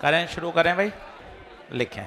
करें, शुरू करें भाई, लिखें।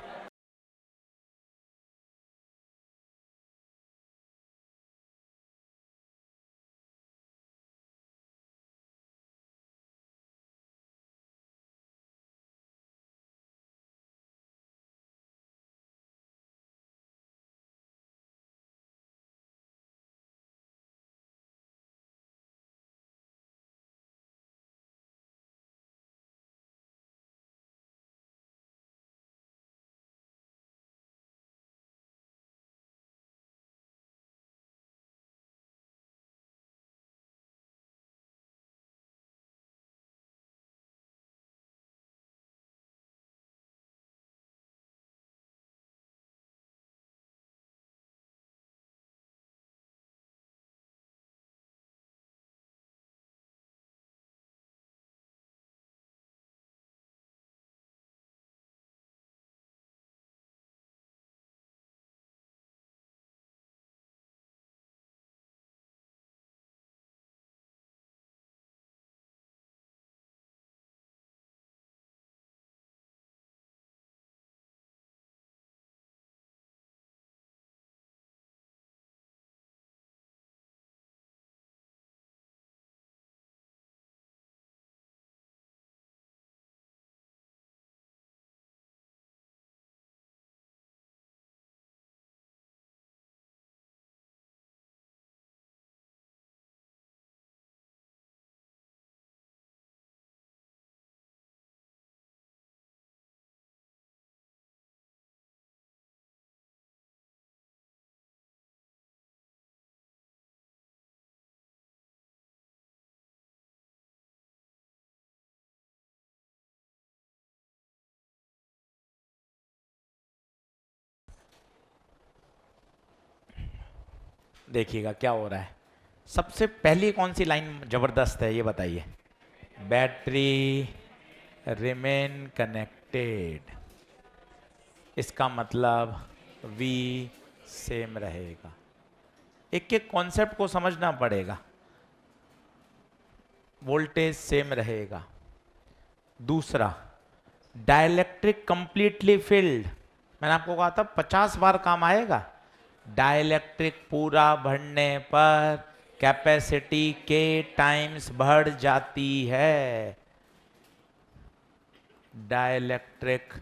देखिएगा क्या हो रहा है। सबसे पहली कौन सी लाइन जबरदस्त है ये बताइए। बैटरी रिमेन कनेक्टेड, इसका मतलब वी सेम रहेगा। एक एक कॉन्सेप्ट को समझना पड़ेगा। वोल्टेज सेम रहेगा। दूसरा, डाइलेक्ट्रिक कंप्लीटली फिल्ड, मैंने आपको कहा था 50 बार काम आएगा। डाइलेक्ट्रिक पूरा भरने पर कैपेसिटी के टाइम्स बढ़ जाती है। डाइलेक्ट्रिक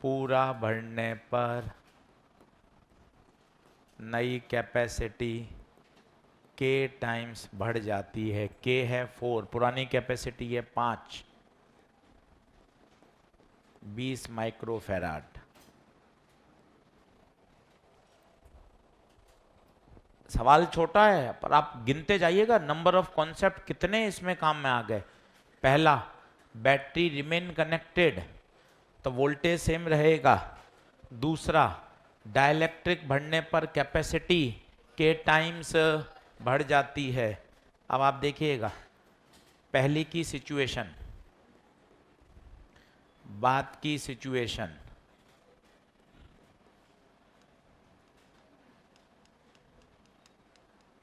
पूरा भरने पर नई कैपेसिटी के टाइम्स बढ़ जाती है। के है 4, पुरानी कैपेसिटी है 5, 20 माइक्रोफेराड। सवाल छोटा है पर आप गिनते जाइएगा नंबर ऑफ कॉन्सेप्ट कितने इसमें काम में आ गए। पहला, बैटरी रिमेन कनेक्टेड, तो वोल्टेज सेम रहेगा। दूसरा, डाइलेक्ट्रिक बढ़ने पर कैपेसिटी के टाइम्स बढ़ जाती है। अब आप देखिएगा पहली की सिचुएशन, बाद की सिचुएशन।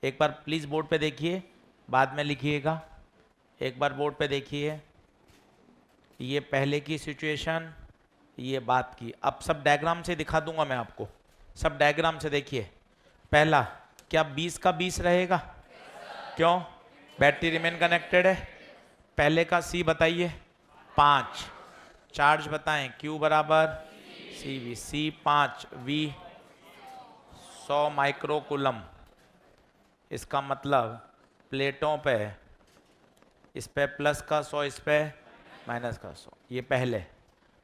एक बार प्लीज बोर्ड पे देखिए, बाद में लिखिएगा। एक बार बोर्ड पे देखिए, ये पहले की सिचुएशन, ये बात की। अब सब डायग्राम से दिखा दूंगा मैं आपको, सब डायग्राम से देखिए। पहला, क्या 20 का 20 रहेगा? क्यों? बैटरी रिमेन कनेक्टेड है। पहले का सी बताइए। 5। चार्ज बताएं। क्यू बराबर C V. C 5, V 100 microcoulomb. इसका मतलब प्लेटों पे, इस पे प्लस का 100, इस पे माइनस का 100। ये पहले।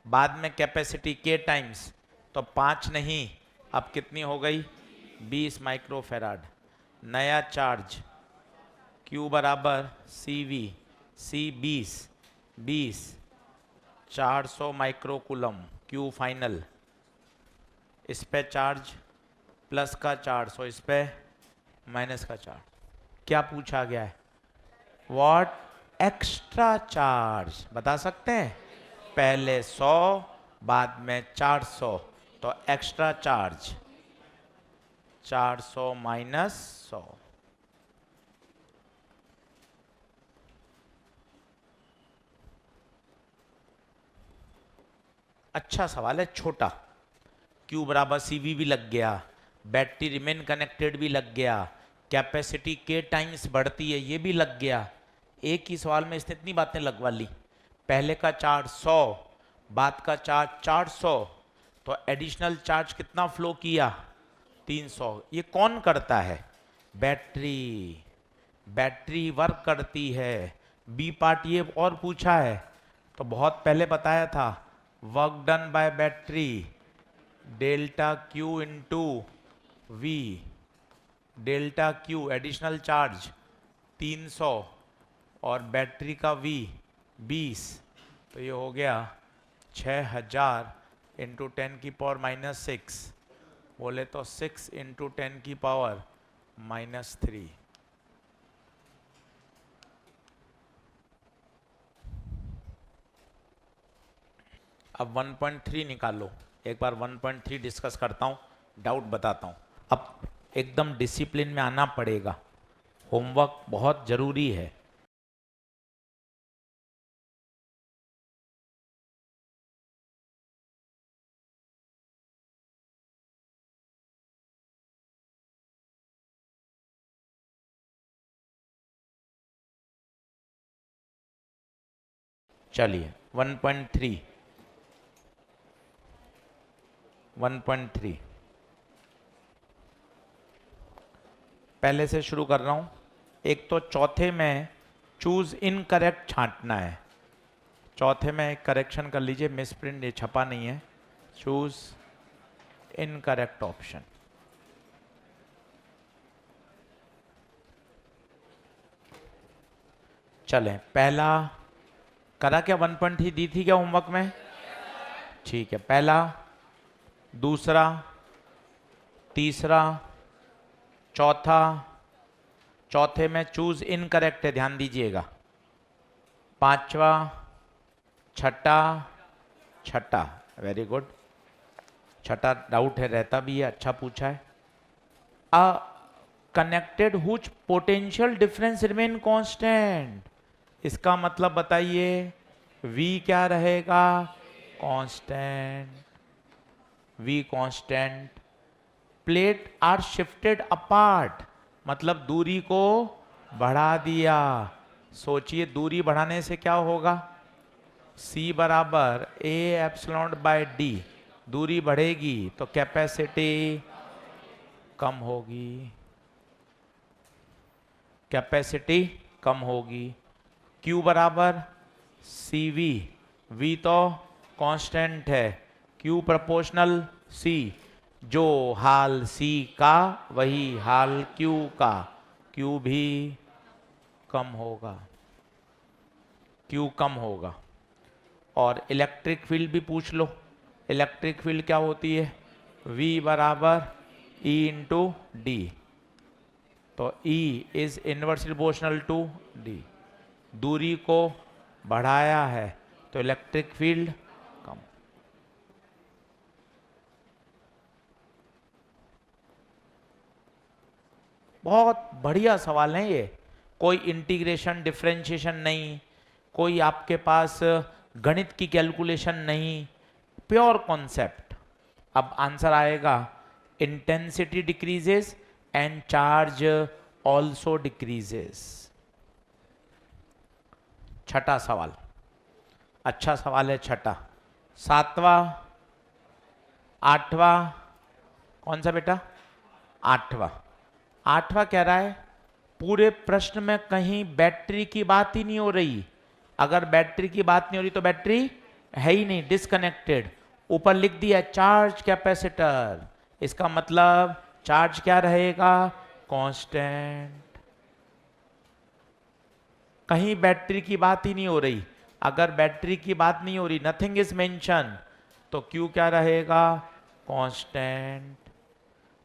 बाद में कैपेसिटी के टाइम्स, तो 5 नहीं, अब कितनी हो गई? 20 माइक्रोफेराड। नया चार्ज Q बराबर C V. C 20, 20 400 microcoulomb. Q final. इस पे चार्ज प्लस का 400, इस पे माइनस का चार्ज। क्या पूछा गया है? व्हाट एक्स्ट्रा चार्ज, बता सकते हैं? पहले 100, बाद में 400, तो एक्स्ट्रा चार्ज 400 माइनस 100। अच्छा सवाल है, छोटा। Q बराबर CV भी लग गया, बैटरी रिमेन कनेक्टेड भी लग गया, कैपेसिटी के टाइम्स बढ़ती है ये भी लग गया। एक ही सवाल में इसने इतनी बातें लगवा ली। पहले का चार्ज 100, बाद का चार्ज 400, तो एडिशनल चार्ज कितना फ्लो किया? 300। ये कौन करता है? बैटरी। बैटरी वर्क करती है। बी पार्ट ये और पूछा है, तो बहुत पहले बताया था, work done by battery delta Q into V. Delta Q additional charge 300 और बैटरी का वी 20, तो ये हो गया 6000 इंटू 10⁻⁻6, बोले तो 6 इंटू 10⁻⁻3। अब 1.3 निकालो। एक बार 1.3 डिस्कस करता हूँ, डाउट बताता हूँ। अब एकदम डिसिप्लिन में आना पड़ेगा, होमवर्क बहुत ज़रूरी है। चलिए 1.3 पहले से शुरू कर रहा हूँ। एक तो चौथे में चूज इनकरेक्ट छांटना है। चौथे में एक करेक्शन कर लीजिए, मिस प्रिंट ये छपा नहीं है। Choose incorrect option. चलें, पहला करा क्या? 1.3 दी थी क्या होमवर्क में? ठीक है, पहला, दूसरा, तीसरा, चौथा। चौथे में चूज इनकरेक्ट है, ध्यान दीजिएगा। पांचवा, छठा, छठा, वेरी गुड। छठा डाउट है, रहता भी है, अच्छा पूछा है। A connected such potential difference remain constant, इसका मतलब बताइए V क्या रहेगा? Constant. V constant. Plate are shifted apart, मतलब दूरी को बढ़ा दिया। सोचिए दूरी बढ़ाने से क्या होगा? C बराबर A एप्सिलॉन बाय D। दूरी बढ़ेगी तो कैपेसिटी कम होगी, कैपेसिटी कम होगी। Q बराबर CV, V तो कांस्टेंट है, Q प्रोपोर्शनल C, जो हाल C का वही हाल Q का, Q भी कम होगा, Q कम होगा। और इलेक्ट्रिक फील्ड भी पूछ लो। इलेक्ट्रिक फील्ड क्या होती है? V बराबर E इंटू डी, तो E is inversely proportional to D। दूरी को बढ़ाया है तो इलेक्ट्रिक फील्ड कम। बहुत बढ़िया सवाल है ये। कोई इंटीग्रेशन डिफरेंशिएशन नहीं, कोई आपके पास गणित की कैलकुलेशन नहीं, प्योर कॉन्सेप्ट। अब आंसर आएगा, intensity decreases and charge also decreases. छठा सवाल, अच्छा सवाल है छठा। सातवां, आठवां, कौन सा बेटा? आठवां। आठवां कह रहा है पूरे प्रश्न में कहीं बैटरी की बात ही नहीं हो रही। अगर बैटरी की बात नहीं हो रही तो बैटरी है ही नहीं, डिस्कनेक्टेड। ऊपर लिख दिया चार्ज कैपेसिटर, इसका मतलब चार्ज क्या रहेगा? कांस्टेंट। कहीं बैटरी की बात ही नहीं हो रही। अगर बैटरी की बात नहीं हो रही, नथिंग इज मेंशन, तो क्यू क्या रहेगा? कांस्टेंट।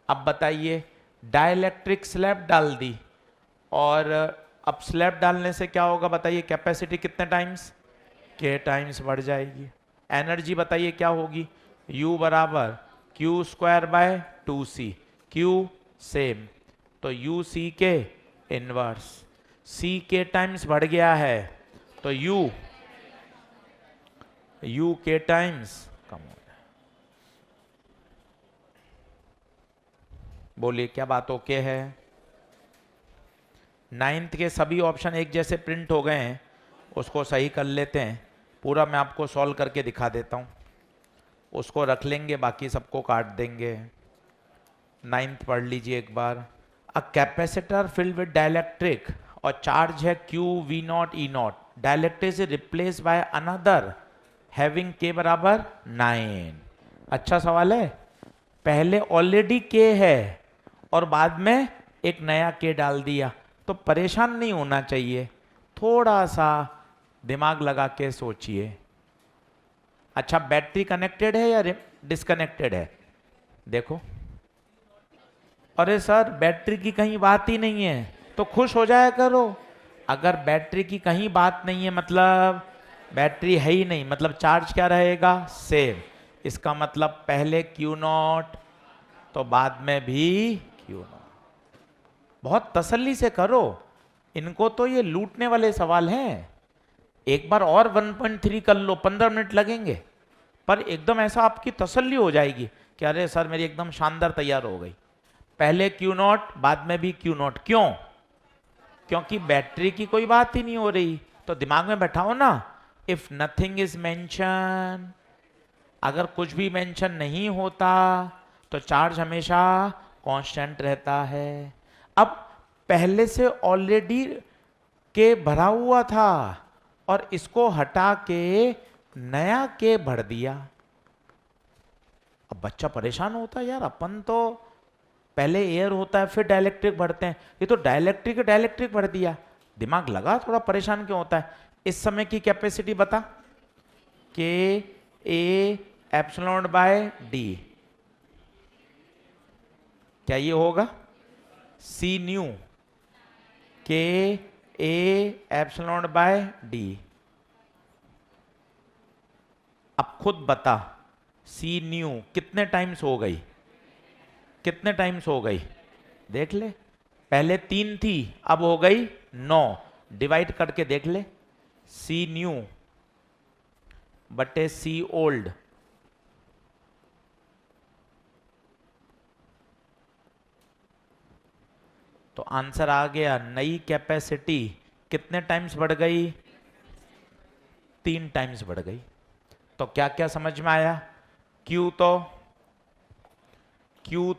अब बताइए, डाइलेक्ट्रिक स्लैब डाल दी, और अब स्लैब डालने से क्या होगा बताइए? कैपेसिटी कितने टाइम्स? के टाइम्स बढ़ जाएगी। एनर्जी बताइए क्या होगी? U बराबर Q square by 2C। Q same, तो यू सी के इनवर्स। C के टाइम्स बढ़ गया है तो U के टाइम्स कम हो जाए। बोलिए क्या बात ओके है? 9th के सभी ऑप्शन एक जैसे प्रिंट हो गए हैं, उसको सही कर लेते हैं। पूरा मैं आपको सॉल्व करके दिखा देता हूँ, उसको रख लेंगे, बाकी सबको काट देंगे। 9th पढ़ लीजिए एक बार। A capacitor filled with dielectric और चार्ज है Q V naught E naught, dielectric is replace by another having K बराबर 9। अच्छा सवाल है। पहले ऑलरेडी K है और बाद में एक नया K डाल दिया, तो परेशान नहीं होना चाहिए, थोड़ा सा दिमाग लगा के सोचिए। अच्छा बैटरी कनेक्टेड है या डिस्कनेक्टेड है? देखो, अरे सर बैटरी की कहीं बात ही नहीं है, तो खुश हो जाया करो। अगर बैटरी की कहीं बात नहीं है मतलब बैटरी है ही नहीं, मतलब चार्ज क्या रहेगा? सेम। इसका मतलब पहले Q नॉट तो बाद में भी Q नॉट। बहुत तसल्ली से करो, इनको तो ये लूटने वाले सवाल हैं। एक बार और 1.3 कर लो, 15 मिनट लगेंगे, पर एकदम ऐसा आपकी तसल्ली हो जाएगी कि अरे सर मेरी एकदम शानदार तैयार हो गई। पहले Q नॉट बाद में भी Q नॉट, क्यों? क्योंकि बैटरी की कोई बात ही नहीं हो रही, तो दिमाग में बैठाओ ना, इफ नथिंग इज मेंशन, अगर कुछ भी मेंशन नहीं होता तो चार्ज हमेशा कांस्टेंट रहता है। अब पहले से ऑलरेडी के भरा हुआ था और इसको हटा के नया के भर दिया। अब बच्चा परेशान होता है, यार अपन तो पहले एयर होता है फिर डाइलेक्ट्रिक भरते हैं, ये तो डाइलेक्ट्रिक भर दिया। दिमाग लगा, थोड़ा परेशान क्यों होता है? इस समय की कैपेसिटी बता, के ए एप्सिलॉन बाय डी, क्या ये होगा? सी न्यू के ए एप्सिलॉन बाय डी। अब खुद बता, सी न्यू कितने टाइम्स हो गई? कितने टाइम्स हो गई? देख ले, पहले 3 थी अब हो गई 9, डिवाइड करके देख ले। सी न्यू बटे सी ओल्ड, तो आंसर आ गया। नई कैपेसिटी कितने टाइम्स बढ़ गई? 3 टाइम्स बढ़ गई। तो क्या क्या समझ में आया? Q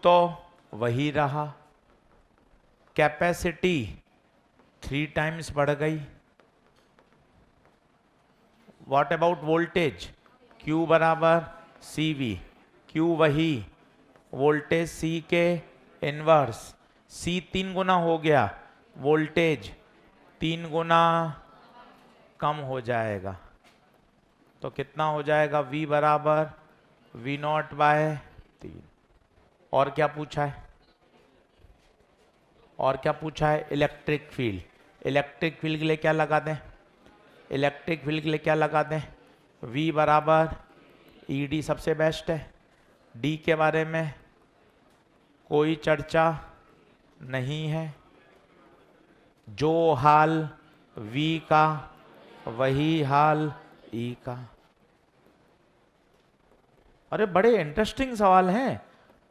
तो वही रहा, कैपेसिटी 3 टाइम्स बढ़ गई। What about voltage? Q बराबर CV, Q वही, वोल्टेज C के इनवर्स, C 3 गुना हो गया, वोल्टेज 3 गुना कम हो जाएगा, तो कितना हो जाएगा? V बराबर V नॉट बाय 3। और क्या पूछा है? और क्या पूछा है? Electric field. इलेक्ट्रिक फील्ड के लिए क्या लगा दें? इलेक्ट्रिक फील्ड के लिए क्या लगा दें? V बराबर ED सबसे बेस्ट है। D के बारे में कोई चर्चा नहीं है, जो हाल V का वही हाल E का। अरे बड़े इंटरेस्टिंग सवाल हैं,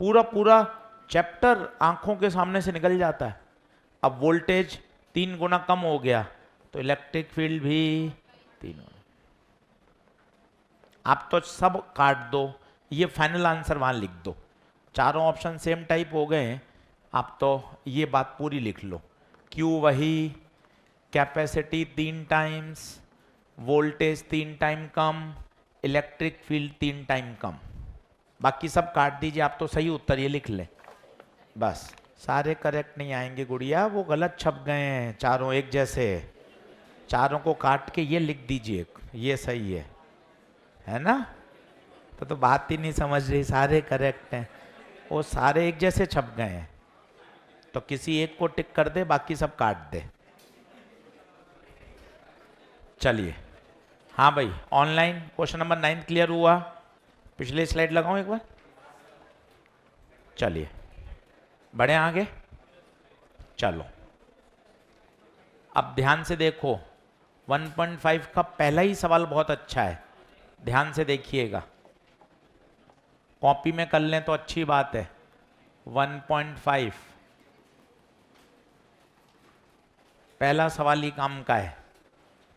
पूरा पूरा चैप्टर आंखों के सामने से निकल जाता है। अब वोल्टेज 3 गुना कम हो गया तो इलेक्ट्रिक फील्ड भी 3 गुना। आप तो सब काट दो, ये फाइनल आंसर वहां लिख दो। चारों ऑप्शन सेम टाइप हो गए हैं, आप तो ये बात पूरी लिख लो। Q वही, कैपेसिटी 3 टाइम्स, वोल्टेज 3 टाइम कम, इलेक्ट्रिक फील्ड 3 टाइम कम। बाकी सब काट दीजिए, आप तो सही उत्तर ये लिख लें बस। सारे करेक्ट नहीं आएंगे गुड़िया, वो गलत छप गए हैं चारों एक जैसे। चारों को काट के ये लिख दीजिए, ये सही है ना? तो बात ही नहीं समझ रही, सारे करेक्ट हैं, वो सारे एक जैसे छप गए हैं, तो किसी एक को टिक कर दे, बाकी सब काट दे। चलिए, हाँ भाई, ऑनलाइन क्वेश्चन नंबर 9 क्लियर हुआ? पिछले स्लाइड लगाऊं एक बार? चलिए बढ़े आगे, चलो अब ध्यान से देखो। 1.5 का पहला ही सवाल बहुत अच्छा है, ध्यान से देखिएगा। कॉपी में कर लें तो अच्छी बात है। 1.5 पहला सवाल ही काम का है।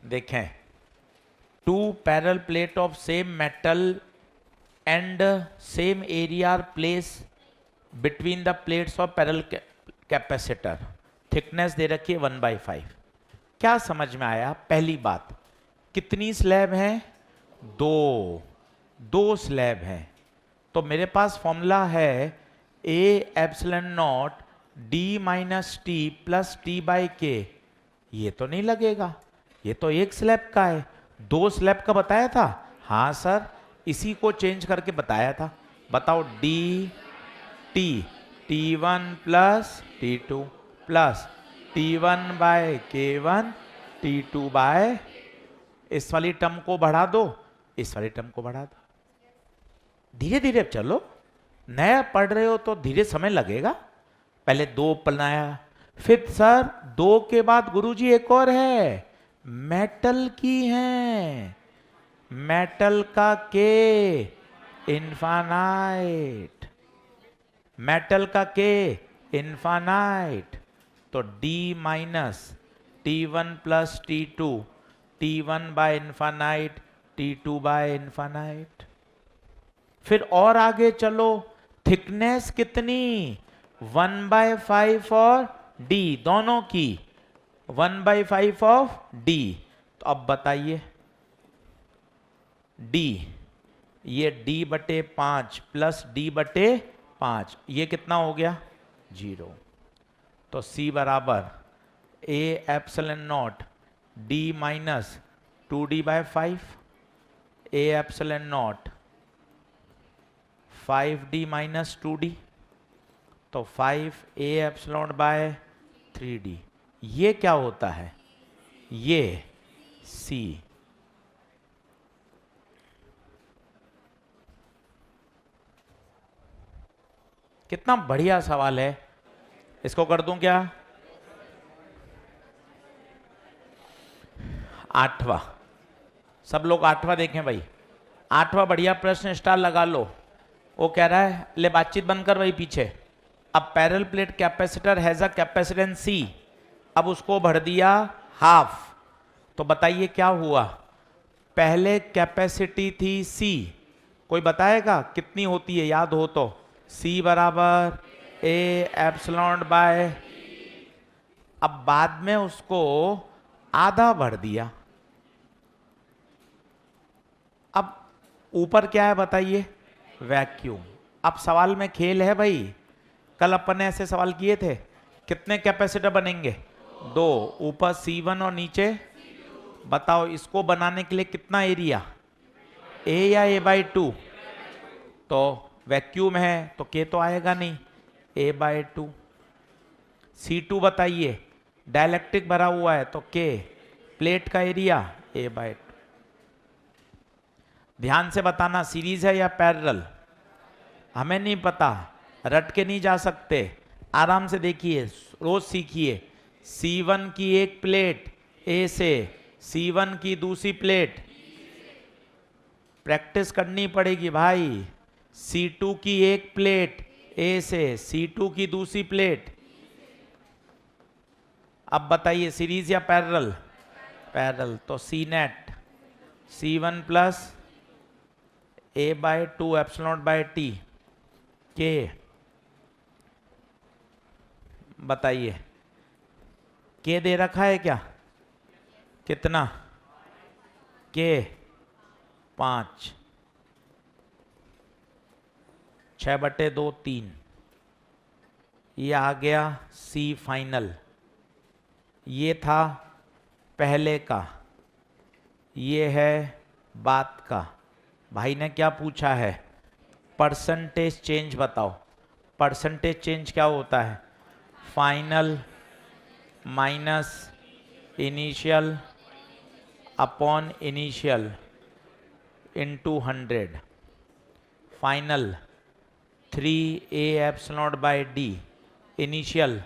देखें, 2 parallel plate of same metal and same area are place between the plates of parallel capacitor, thickness दे रखी है 1/5। क्या समझ में आया? पहली बात, कितनी स्लैब हैं? दो स्लैब हैं। तो मेरे पास फॉर्मूला है ए epsilon naught D minus T plus T by के। ये तो नहीं लगेगा, ये तो एक स्लैब का है। 2 स्लैब का बताया था। हाँ सर, इसी को चेंज करके बताया था। बताओ, D T T1 plus T2 plus T1 by K1 T2 by, इस वाली टर्म को बढ़ा दो, इस वाली टर्म को बढ़ा दो। धीरे धीरे चलो, नया पढ़ रहे हो तो धीरे समय लगेगा। पहले 2 बनाया, फिर सर 2 के बाद गुरुजी एक और है, मेटल की है, मेटल का के इनफाइनाइट, मेटल का के इनफाइनाइट। तो d minus T1 plus T2, T1 by infinite, T2 by infinite. फिर और आगे चलो, थिकनेस कितनी? 1/5 और d दोनों की, 1/5 ऑफ d। तो अब बताइए, d, ये d/5 प्लस d/5, ये कितना हो गया? 0। तो c बराबर a epsilon not d minus 2d/5, a epsilon not 5d minus 2d, तो 5a एप्सिलॉन बाय 3d। ये क्या होता है? ये c। कितना बढ़िया सवाल है। इसको कर दूं क्या? 8वां, सब लोग 8वां देखें भाई। 8वां बढ़िया प्रश्न, स्टार लगा लो। वो कह रहा है, ले बातचीत बंद कर भाई पीछे। अब parallel plate capacitor has a capacitance C, अब उसको भर दिया हाफ। तो बताइए क्या हुआ? पहले कैपेसिटी थी C, कोई बताएगा कितनी होती है? याद हो तो, C बराबर A एप्सिलॉन बाय, अब बाद में उसको आधा भर दिया। अब ऊपर क्या है बताइए? वैक्यूम। अब सवाल में खेल है भाई। कल अपन ने ऐसे सवाल किए थे, कितने कैपेसिटर बनेंगे? 2, ऊपर C1 और नीचे, बताओ इसको बनाने के लिए कितना एरिया? A या A/2? तो वैक्यूम है तो K तो आएगा नहीं, A/2। C2 बताइए, डाइलेक्ट्रिक भरा हुआ है तो K, प्लेट का एरिया A/2। ध्यान से बताना, सीरीज है या पैरेलल? हमें नहीं पता, रट के नहीं जा सकते, आराम से देखिए, रोज सीखिए। C1 की एक प्लेट A से, C1 की दूसरी प्लेट, प्रैक्टिस करनी पड़ेगी भाई। C2 की एक प्लेट A से, C2 की दूसरी प्लेट। अब बताइए सीरीज या पैरेलल? पैरेलल। तो C net C1 plus A/2 epsilon bye T के, बताइए के दे रखा है क्या? कितना? के 5, 6/2 3। ये आ गया C फाइनल। ये था पहले का, ये है बाद का। भाई ने क्या पूछा है? परसेंटेज चेंज बताओ। परसेंटेज चेंज क्या होता है? Final minus initial upon initial into 100। Final 3A epsilon bye D, initial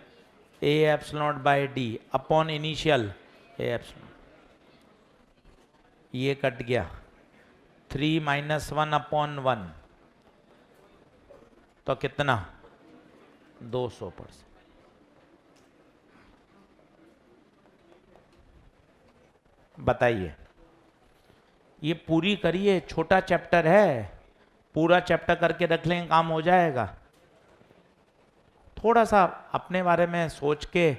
A epsilon bye D upon initial A epsilon. ये कट गया, 3 - 1 अपॉन 1, तो कितना 200%। बताइए, ये पूरी करिए, छोटा चैप्टर है, पूरा चैप्टर करके रख लेंगे, काम हो जाएगा। थोड़ा सा अपने बारे में सोच के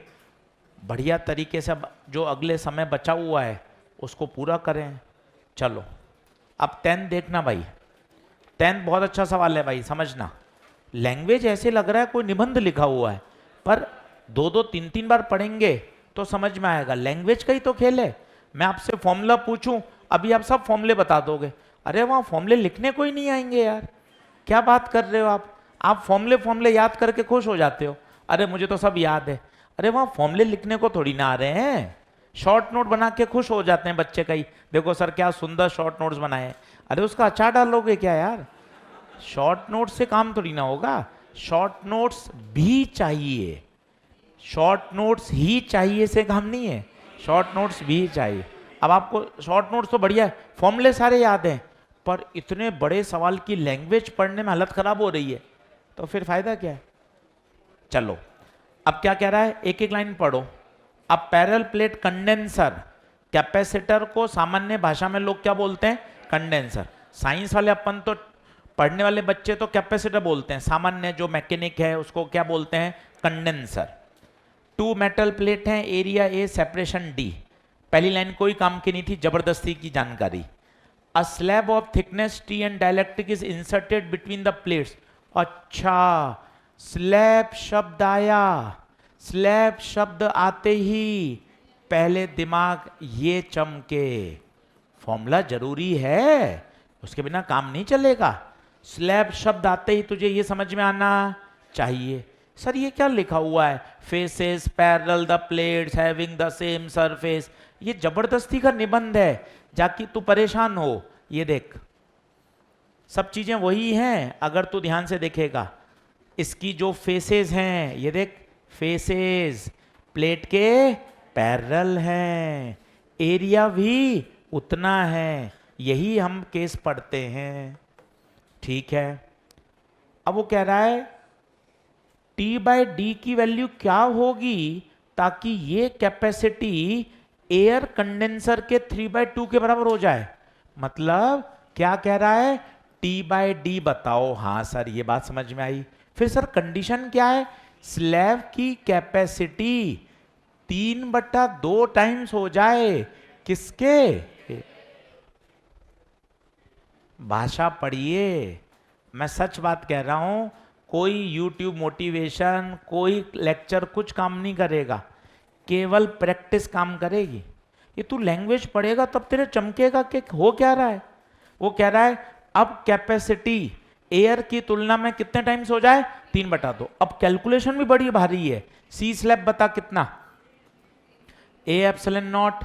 बढ़िया तरीके से जो अगले समय बचा हुआ है उसको पूरा करें। चलो अब 10 देखना भाई, 10 बहुत अच्छा सवाल है भाई, समझना। लैंग्वेज ऐसे लग रहा है कोई निबंध लिखा हुआ है, पर 2-2 3-3 बार पढ़ेंगे तो समझ में आएगा। लैंग्वेज का ही तो खेल है। मैं आपसे फॉर्मूला पूछूं, अभी आप सब फॉर्मूले बता दोगे। अरे वहाँ फॉर्मूले लिखने को ही नहीं आएंगे यार, क्या बात कर रहे हो आप फॉर्मूले याद करके खुश हो जाते हो। अरे मुझे तो सब याद है। अरे वहाँ फॉर्मूले लिखने को थोड़ी ना आ रहे हैं, शॉर्ट नोट बना के खुश हो जाते हैं बच्चे का ही। देखो सर क्या सुंदर शॉर्ट नोट्स बनाए। अरे उसका अचार डालोगे क्या यार? शॉर्ट नोट से काम थोड़ी ना होगा, शॉर्ट नोट्स भी चाहिए। शॉर्ट नोट्स ही चाहिए से काम नहीं है, शॉर्ट नोट्स भी चाहिए। अब आपको शॉर्ट नोट्स तो बढ़िया है, फॉर्मूले सारे याद हैं, पर इतने बड़े सवाल की लैंग्वेज पढ़ने में हालत खराब हो रही है, तो फिर फायदा क्या है। चलो अब क्या कह रहा है, एक एक लाइन पढ़ो। अब पैरेलल प्लेट कंडेंसर, कैपेसिटर को सामान्य भाषा में लोग क्या बोलते हैं? कंडेंसर। साइंस वाले अपन तो पढ़ने वाले बच्चे तो कैपेसिटर बोलते हैं, सामान्य जो मैकेनिक है उसको क्या बोलते हैं? कंडेंसर। 2 मेटल प्लेट हैं, एरिया ए, सेपरेशन डी। पहली लाइन कोई काम की नहीं थी, जबरदस्ती की जानकारी। A slab of thickness T and dielectric is inserted between the plates. अच्छा, स्लैब शब्द आया, स्लैब शब्द आते ही पहले दिमाग ये चमके, फॉर्मूला जरूरी है, उसके बिना काम नहीं चलेगा। स्लैब शब्द आते ही तुझे ये समझ में आना चाहिए, सर ये क्या लिखा हुआ है? Faces parallel the plates having the same surface. ये जबरदस्ती का निबंध है, जाकि तू परेशान हो। ये देख सब चीजें वही हैं अगर तू ध्यान से देखेगा। इसकी जो फेसेस हैं, ये देख फेसेस प्लेट के पैरेलल हैं, एरिया भी उतना है, यही हम केस पढ़ते हैं। ठीक है, अब वो कह रहा है T/D की वैल्यू क्या होगी ताकि ये कैपेसिटी एयर कंडेंसर के 3/2 के बराबर हो जाए। मतलब क्या कह रहा है? T/D बताओ। हाँ सर ये बात समझ में आई। फिर सर कंडीशन क्या है? स्लैब की कैपेसिटी 3/2 टाइम्स हो जाए किसके? भाषा पढ़िए, मैं सच बात कह रहा हूं। कोई YouTube मोटिवेशन, कोई लेक्चर कुछ काम नहीं करेगा, केवल प्रैक्टिस काम करेगी। ये तू लैंग्वेज पढ़ेगा तब तेरे चमकेगा कि हो क्या रहा है। वो कह रहा है अब कैपेसिटी एयर की तुलना में कितने टाइम्स हो जाए? 3/2। अब कैलकुलेशन भी बड़ी भारी है। सी स्लैब बता कितना? A epsilon naught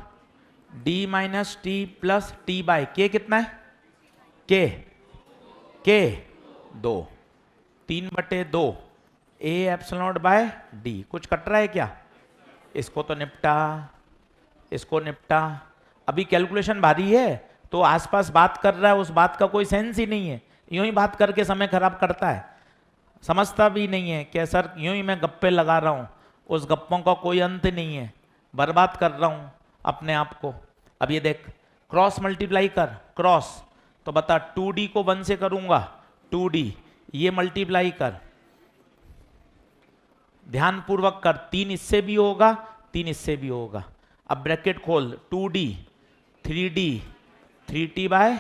D minus T plus T by K कितना है? K 2, 3/2 A epsilon by D. कुछ कट रहा है क्या? इसको तो निपटा, इसको निपटा। अभी कैलकुलेशन भारी है तो आसपास बात कर रहा है, उस बात का कोई सेंस ही नहीं है, यूं ही बात करके समय खराब करता है, समझता भी नहीं है कि सर यूं ही मैं गप्पे लगा रहा हूं, उस गप्पों का कोई अंत नहीं है, बर्बाद कर रहा हूं अपने आप को। अब ये देख, क्रॉस मल्टीप्लाई कर, क्रॉस तो बता 2D को 1 से करूंगा, 2D ये मल्टीप्लाई कर, ध्यान पूर्वक कर, 3 इससे भी होगा, 3 इससे भी होगा। अब ब्रैकेट खोल, 2D 3D 3T bye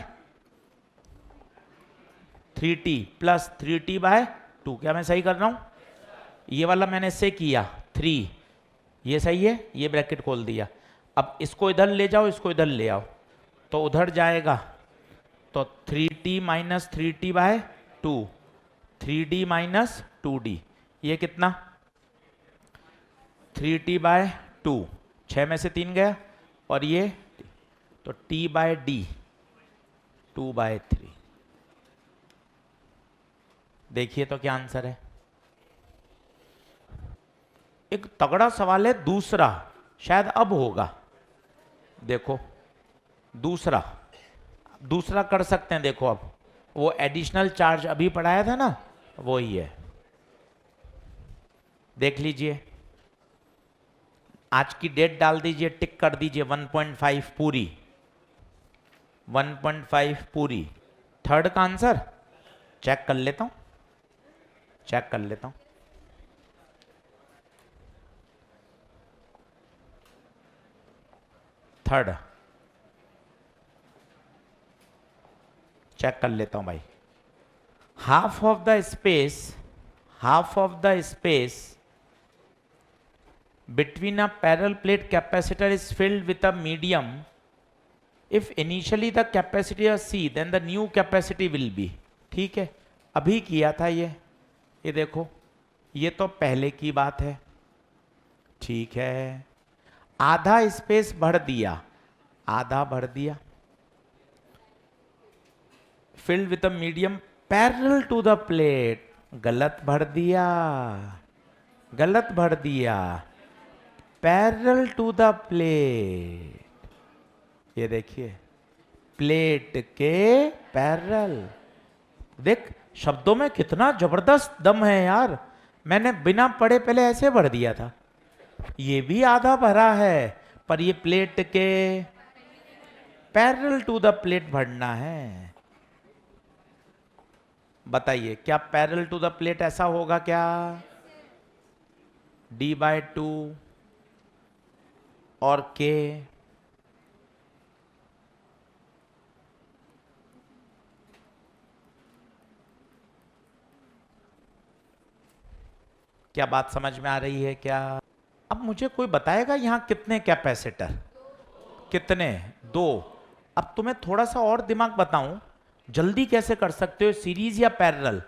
3T plus 3T bye 2। क्या मैं सही कर रहा हूं? ये वाला मैंने इससे किया 3, ये सही है, ये ब्रैकेट खोल दिया। अब इसको इधर ले जाओ, इसको इधर ले आओ, तो उधर जाएगा तो 3T minus 3T bye 2, 3D minus 2D, ये कितना? 3T बाय 2, 6 में से 3 गया, और ये तो T/D 2/3। देखिए तो क्या आंसर है। एक तगड़ा सवाल है दूसरा, शायद अब होगा। देखो दूसरा कर सकते हैं। देखो अब वो एडिशनल चार्ज अभी पढ़ाया था ना, वो ही है, देख लीजिए। आज की डेट डाल दीजिए, टिक कर दीजिए 1.5 पूरी, 1.5 पूरी। थर्ड का आंसर चेक कर लेता हूं, चेक कर लेता हूं। थर्ड चेक कर लेता हूं भाई। Half of the space, half of the space between a parallel plate capacitor is filled with a medium if initially the capacity is C then the new capacity will be। ठीक है, अभी किया था ये देखो, ये तो पहले की बात है। ठीक है, आधा स्पेस भर दिया, आधा भर दिया, filled with a medium parallel to the plate, गलत भर दिया, गलत भर दिया, पैरेलल टू द प्लेट। ये देखिए, प्लेट के पैरेलल। देख शब्दों में कितना जबरदस्त दम है यार, मैंने बिना पढ़े पहले ऐसे भर दिया था। ये भी आधा भरा है, पर ये प्लेट के पैरेलल टू द प्लेट भरना है। बताइए क्या पैरेलल टू द प्लेट ऐसा होगा क्या? d/2 और k, क्या बात समझ में आ रही है क्या? अब मुझे कोई बताएगा यहां कितने कैपेसिटर? कितने? 2। अब तुम्हें थोड़ा सा और दिमाग बताऊं, जल्दी कैसे कर सकते हो, सीरीज या पैरेलल?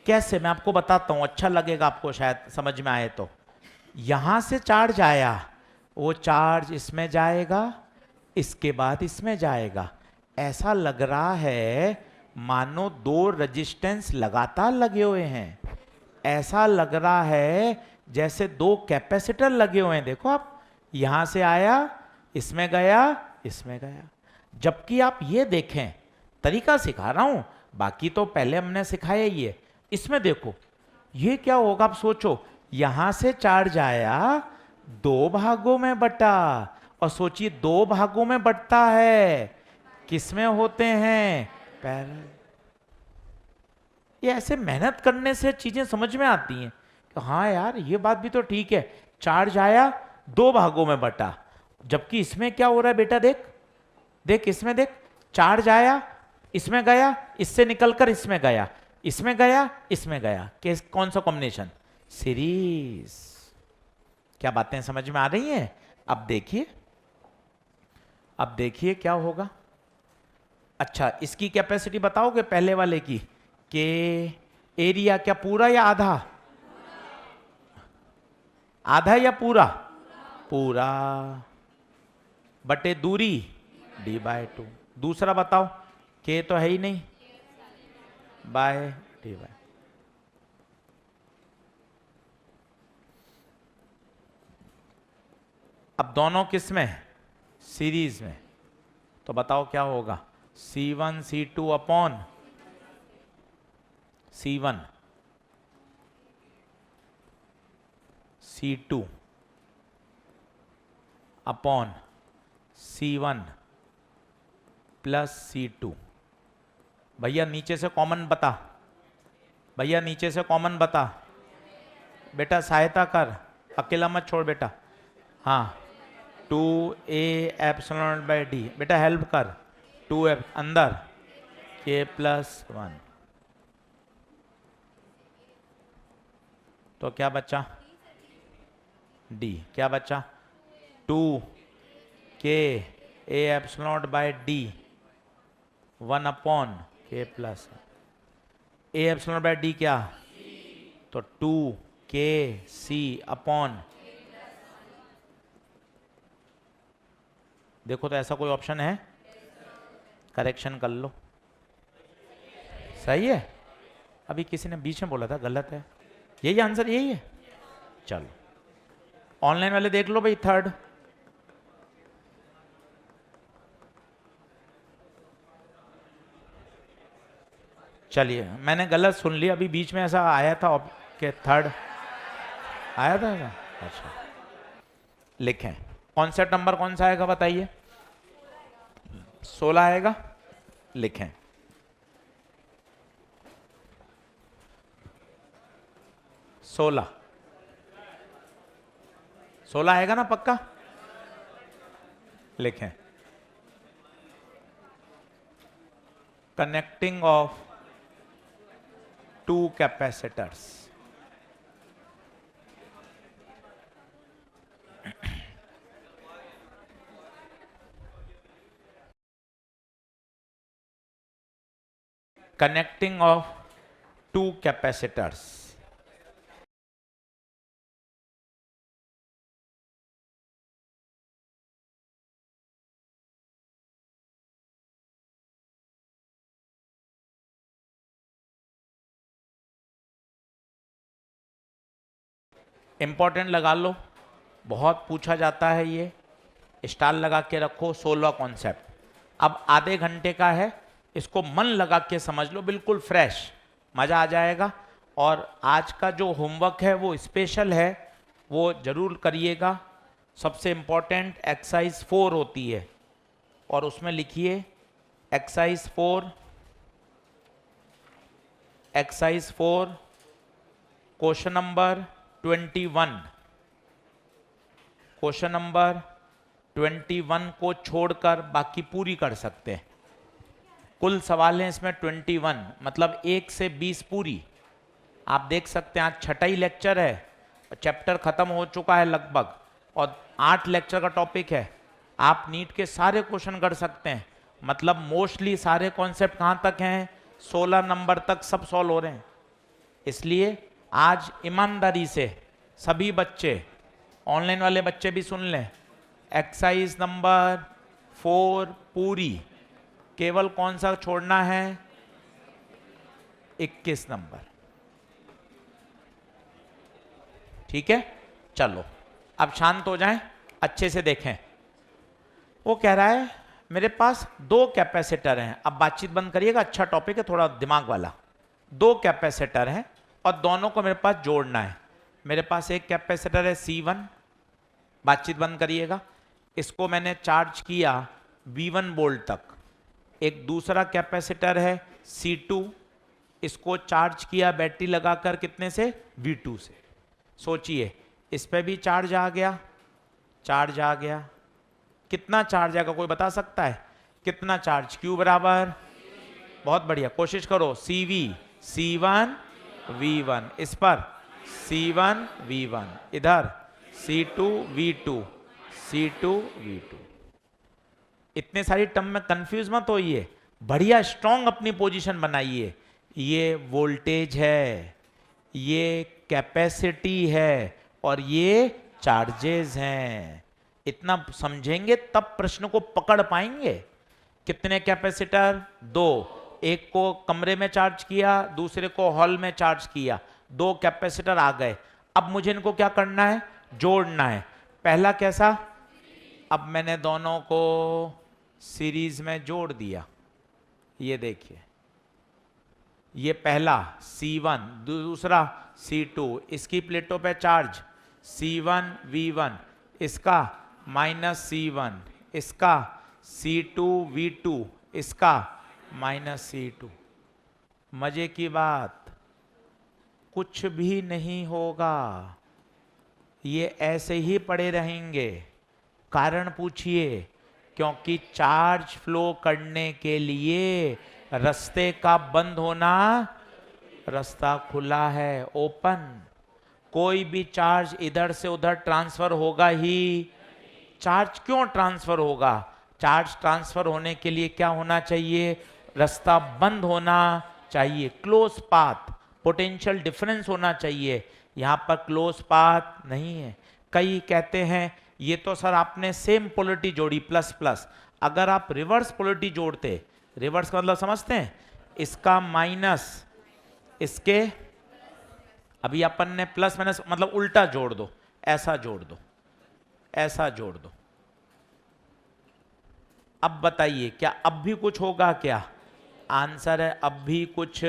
कैसे, मैं आपको बताता हूं, अच्छा लगेगा आपको, शायद समझ में आए तो। यहां से चार्ज आया, वो चार्ज इसमें जाएगा, इसके बाद इसमें जाएगा। ऐसा लग रहा है मानो 2 रेजिस्टेंस लगातार लगे हुए हैं। ऐसा लग रहा है जैसे 2 कैपेसिटर लगे हुए हैं। देखो आप, यहां से आया, इसमें गया, इसमें गया। जबकि आप ये देखें, तरीका सिखा रहा हूं, बाकी तो पहले हमने सिखाया ही है। इसमें देखो ये क्या होगा, आप सोचो, यहां से चार्ज आया, 2 भागों में बटा, और सोचिए 2 भागों में बटता है, किसमें होते हैं? पैरेलल। ये ऐसे मेहनत करने से चीजें समझ में आती हैं कि हाँ यार ये बात भी तो ठीक है, चार्ज आया 2 भागों में बटा। जबकि इसमें क्या हो रहा है बेटा, देख देख, इसमें देख, चार्ज आया, इसमें गया, इससे निकलकर इसमें गया, इसमें गया, इसमें गया। कौन सा कॉम्बिनेशन? सीरीज। क्या बातें समझ में आ रही हैं? अब देखिए, अब देखिए क्या होगा। अच्छा, इसकी कैपेसिटी बताओगे पहले वाले की? के एरिया क्या पूरा या आधा? आधा या पूरा? पूरा, बटे दूरी d/2। दूसरा बताओ, के तो है ही नहीं, बाय d/। अब दोनों किस में? सीरीज में। तो बताओ क्या होगा? C1 C2 upon C1 C2 upon C1 plus C2। भैया नीचे से कॉमन बता, भैया नीचे से कॉमन बता, बेटा सहायता कर, अकेला मत छोड़ बेटा। हाँ, 2a एप्सिलॉन बाय डी, बेटा हेल्प कर, 2f अंदर, k प्लस 1। तो क्या बचा? d। क्या बचा? 2k a epsilon by D 1 upon k plus a epsilon by D क्या? तो 2k c अपॉन। देखो तो ऐसा कोई ऑप्शन है? करेक्शन कर लो, सही है। अभी किसी ने बीच में बोला था गलत है, यही आंसर, यही है। चलो ऑनलाइन वाले देख लो भाई, थर्ड। चलिए, मैंने गलत सुन लिया, अभी बीच में ऐसा आया था कि थर्ड आया था ऐसा? अच्छा, लिखें। कॉन्सेप्ट नंबर कौन सा आएगा बताइए? 16 आएगा, लिखें। सोलह आएगा ना पक्का? लिखें। Connecting of two capacitors. Connecting of two capacitors. Important लगा लो, बहुत पूछा जाता है ये, स्टार लगा के रखो। 16 कॉन्सेप्ट अब आधे घंटे का है, इसको मन लगा के समझ लो, बिल्कुल फ्रेश, मजा आ जाएगा। और आज का जो होमवर्क है वो स्पेशल है, वो जरूर करिएगा। सबसे इंपॉर्टेंट एक्सरसाइज 4 होती है, और उसमें लिखिए exercise 4 question number 21। Question number 21 को छोड़कर बाकी पूरी कर सकते हैं। कुल सवाल हैं इसमें 21, मतलब 1 से 20 पूरी। आप देख सकते हैं आज छठा ही लेक्चर है, चैप्टर खत्म हो चुका है लगभग, और 8 लेक्चर का टॉपिक है। आप नीट के सारे क्वेश्चन कर सकते हैं, मतलब मोस्टली सारे कॉन्सेप्ट कहाँ तक हैं? 16 नंबर तक सब सॉल्व हो रहे हैं। इसलिए आज ईमानदारी से सभी बच्चे, ऑनलाइन वाले बच्चे भी सुन लें, एक्सरसाइज नंबर 4 पूरी। केवल कौन सा छोड़ना है? 21 नंबर। ठीक है, चलो अब शांत हो जाएं, अच्छे से देखें। वो कह रहा है मेरे पास 2 कैपेसिटर हैं। अब बातचीत बंद करिएगा, अच्छा टॉपिक है, थोड़ा दिमाग वाला। 2 कैपेसिटर हैं और दोनों को मेरे पास जोड़ना है। मेरे पास एक कैपेसिटर है C1, बातचीत बंद करिएगा, इसको मैंने चार्ज किया V1 वोल्ट तक। एक दूसरा कैपेसिटर है C2, इसको चार्ज किया बैटरी लगाकर कितने से? V2 से। सोचिए, इस पे भी चार्ज आ गया, चार्ज आ गया। कितना चार्ज आएगा कोई बता सकता है? कितना चार्ज? Q बराबर, बहुत बढ़िया, कोशिश करो, CV C1 V1, इस पर C1 V1, इधर C2 V2, C2 V2। इतने सारी टर्म में कंफ्यूज मत होइए, बढ़िया स्ट्रॉन्ग अपनी पोजीशन बनाइए। ये वोल्टेज है, ये कैपेसिटी है, और ये चार्जेस हैं। इतना समझेंगे तब प्रश्न को पकड़ पाएंगे। कितने कैपेसिटर? 2। एक को कमरे में चार्ज किया, दूसरे को हॉल में चार्ज किया, 2 कैपेसिटर आ गए। अब मुझे इनको क्या करना है? जोड़ना है। पहला कैसा? अब मैंने दोनों को सीरीज में जोड़ दिया। ये देखिए, ये पहला C1, दूसरा C2, इसकी प्लेटों पे चार्ज C1 V1, इसका -C1, इसका C2 V2, इसका -C2। मजे की बात, कुछ भी नहीं होगा, ये ऐसे ही पड़े रहेंगे। कारण पूछिए, क्योंकि चार्ज फ्लो करने के लिए रास्ते का बंद होना, रास्ता खुला है, ओपन। कोई भी चार्ज इधर से उधर ट्रांसफर होगा ही। चार्ज क्यों ट्रांसफर होगा? चार्ज ट्रांसफर होने के लिए क्या होना चाहिए? रास्ता बंद होना चाहिए, क्लोज पाथ, पोटेंशियल डिफरेंस होना चाहिए। यहां पर क्लोज पाथ नहीं है। कई कहते हैं ये तो सर आपने सेम पोलरिटी जोड़ी प्लस प्लस। अगर आप रिवर्स पोलरिटी जोड़ते, रिवर्स का मतलब समझते हैं, इसका माइनस इसके, अभी अपन ने प्लस माइनस मतलब उल्टा जोड़ दो, ऐसा जोड़ दो, ऐसा जोड़ दो। अब बताइए क्या अब भी कुछ होगा क्या? आंसर है अब भी कुछ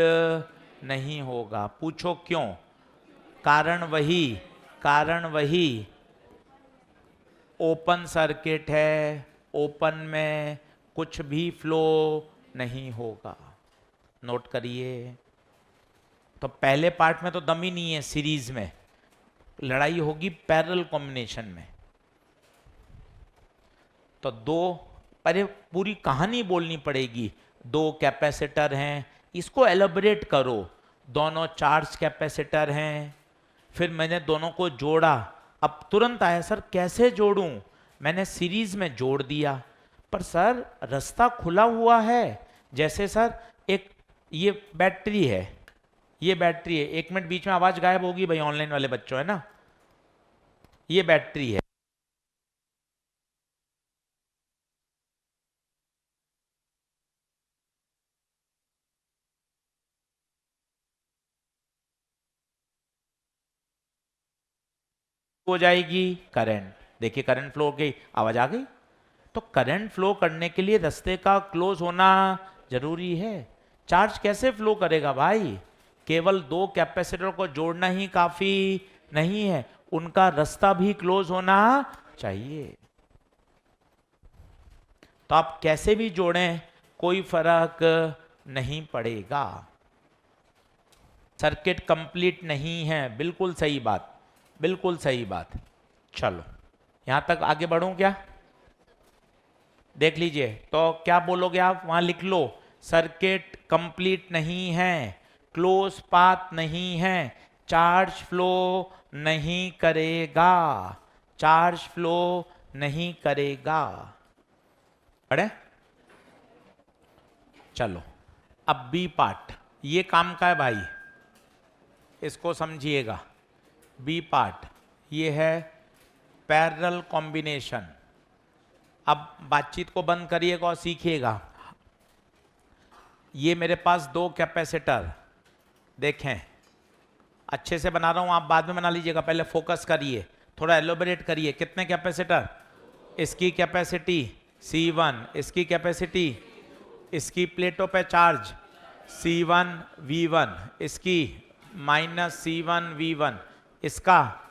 नहीं होगा। पूछो क्यों? कारण वही ओपन सर्किट है, ओपन में कुछ भी फ्लो नहीं होगा। नोट करिए। तो पहले पार्ट में तो दम ही नहीं है, सीरीज में लड़ाई होगी पैरेलल कॉम्बिनेशन में। तो दो, अरे पूरी कहानी बोलनी पड़ेगी। दो कैपेसिटर हैं, इसको एलैबोरेट करो। दोनों चार्ज कैपेसिटर हैं, फिर मैंने दोनों को जोड़ा। अब तुरंत आया सर कैसे जोड़ूं? मैंने सीरीज में जोड़ दिया, पर सर रास्ता खुला हुआ है। जैसे सर एक ये बैटरी है, ये बैटरी है। एक मिनट बीच में आवाज गायब होगी भाई, ऑनलाइन वाले बच्चों, है ना। ये बैटरी है, हो जाएगी करंट। देखिए करंट फ्लो हो गई, आवाज आ गई। तो करंट फ्लो करने के लिए रास्ते का क्लोज होना जरूरी है। चार्ज कैसे फ्लो करेगा भाई? केवल दो कैपेसिटर को जोड़ना ही काफी नहीं है, उनका रास्ता भी क्लोज होना चाहिए। तो आप कैसे भी जोड़ें कोई फर्क नहीं पड़ेगा। सर्किट कंप्लीट नहीं है, बिल्कुल सही बात, बिल्कुल सही बात। चलो यहां तक आगे बढ़ूं क्या? देख लीजिए, तो क्या बोलोगे आप? वहां लिख लो, सर्किट कंप्लीट नहीं है, क्लोज पाथ नहीं है, चार्ज फ्लो नहीं करेगा, चार्ज फ्लो नहीं करेगा। पढ़े? चलो अब बी पार्ट, ये काम का है भाई, इसको समझिएगा। बी पार्ट ये है पैरेलल कॉम्बिनेशन। अब बातचीत को बंद करिएगा और सीखिएगा। ये मेरे पास दो कैपेसिटर, देखें अच्छे से बना रहा हूं, आप बाद में बना लीजिएगा, पहले फोकस करिए, थोड़ा एलोबरेट करिए। कितने कैपेसिटर? इसकी कैपेसिटी C1, इसकी कैपेसिटी, इसकी प्लेटों पे चार्ज C1 V1, इसकी माइनस C1 V1, इसका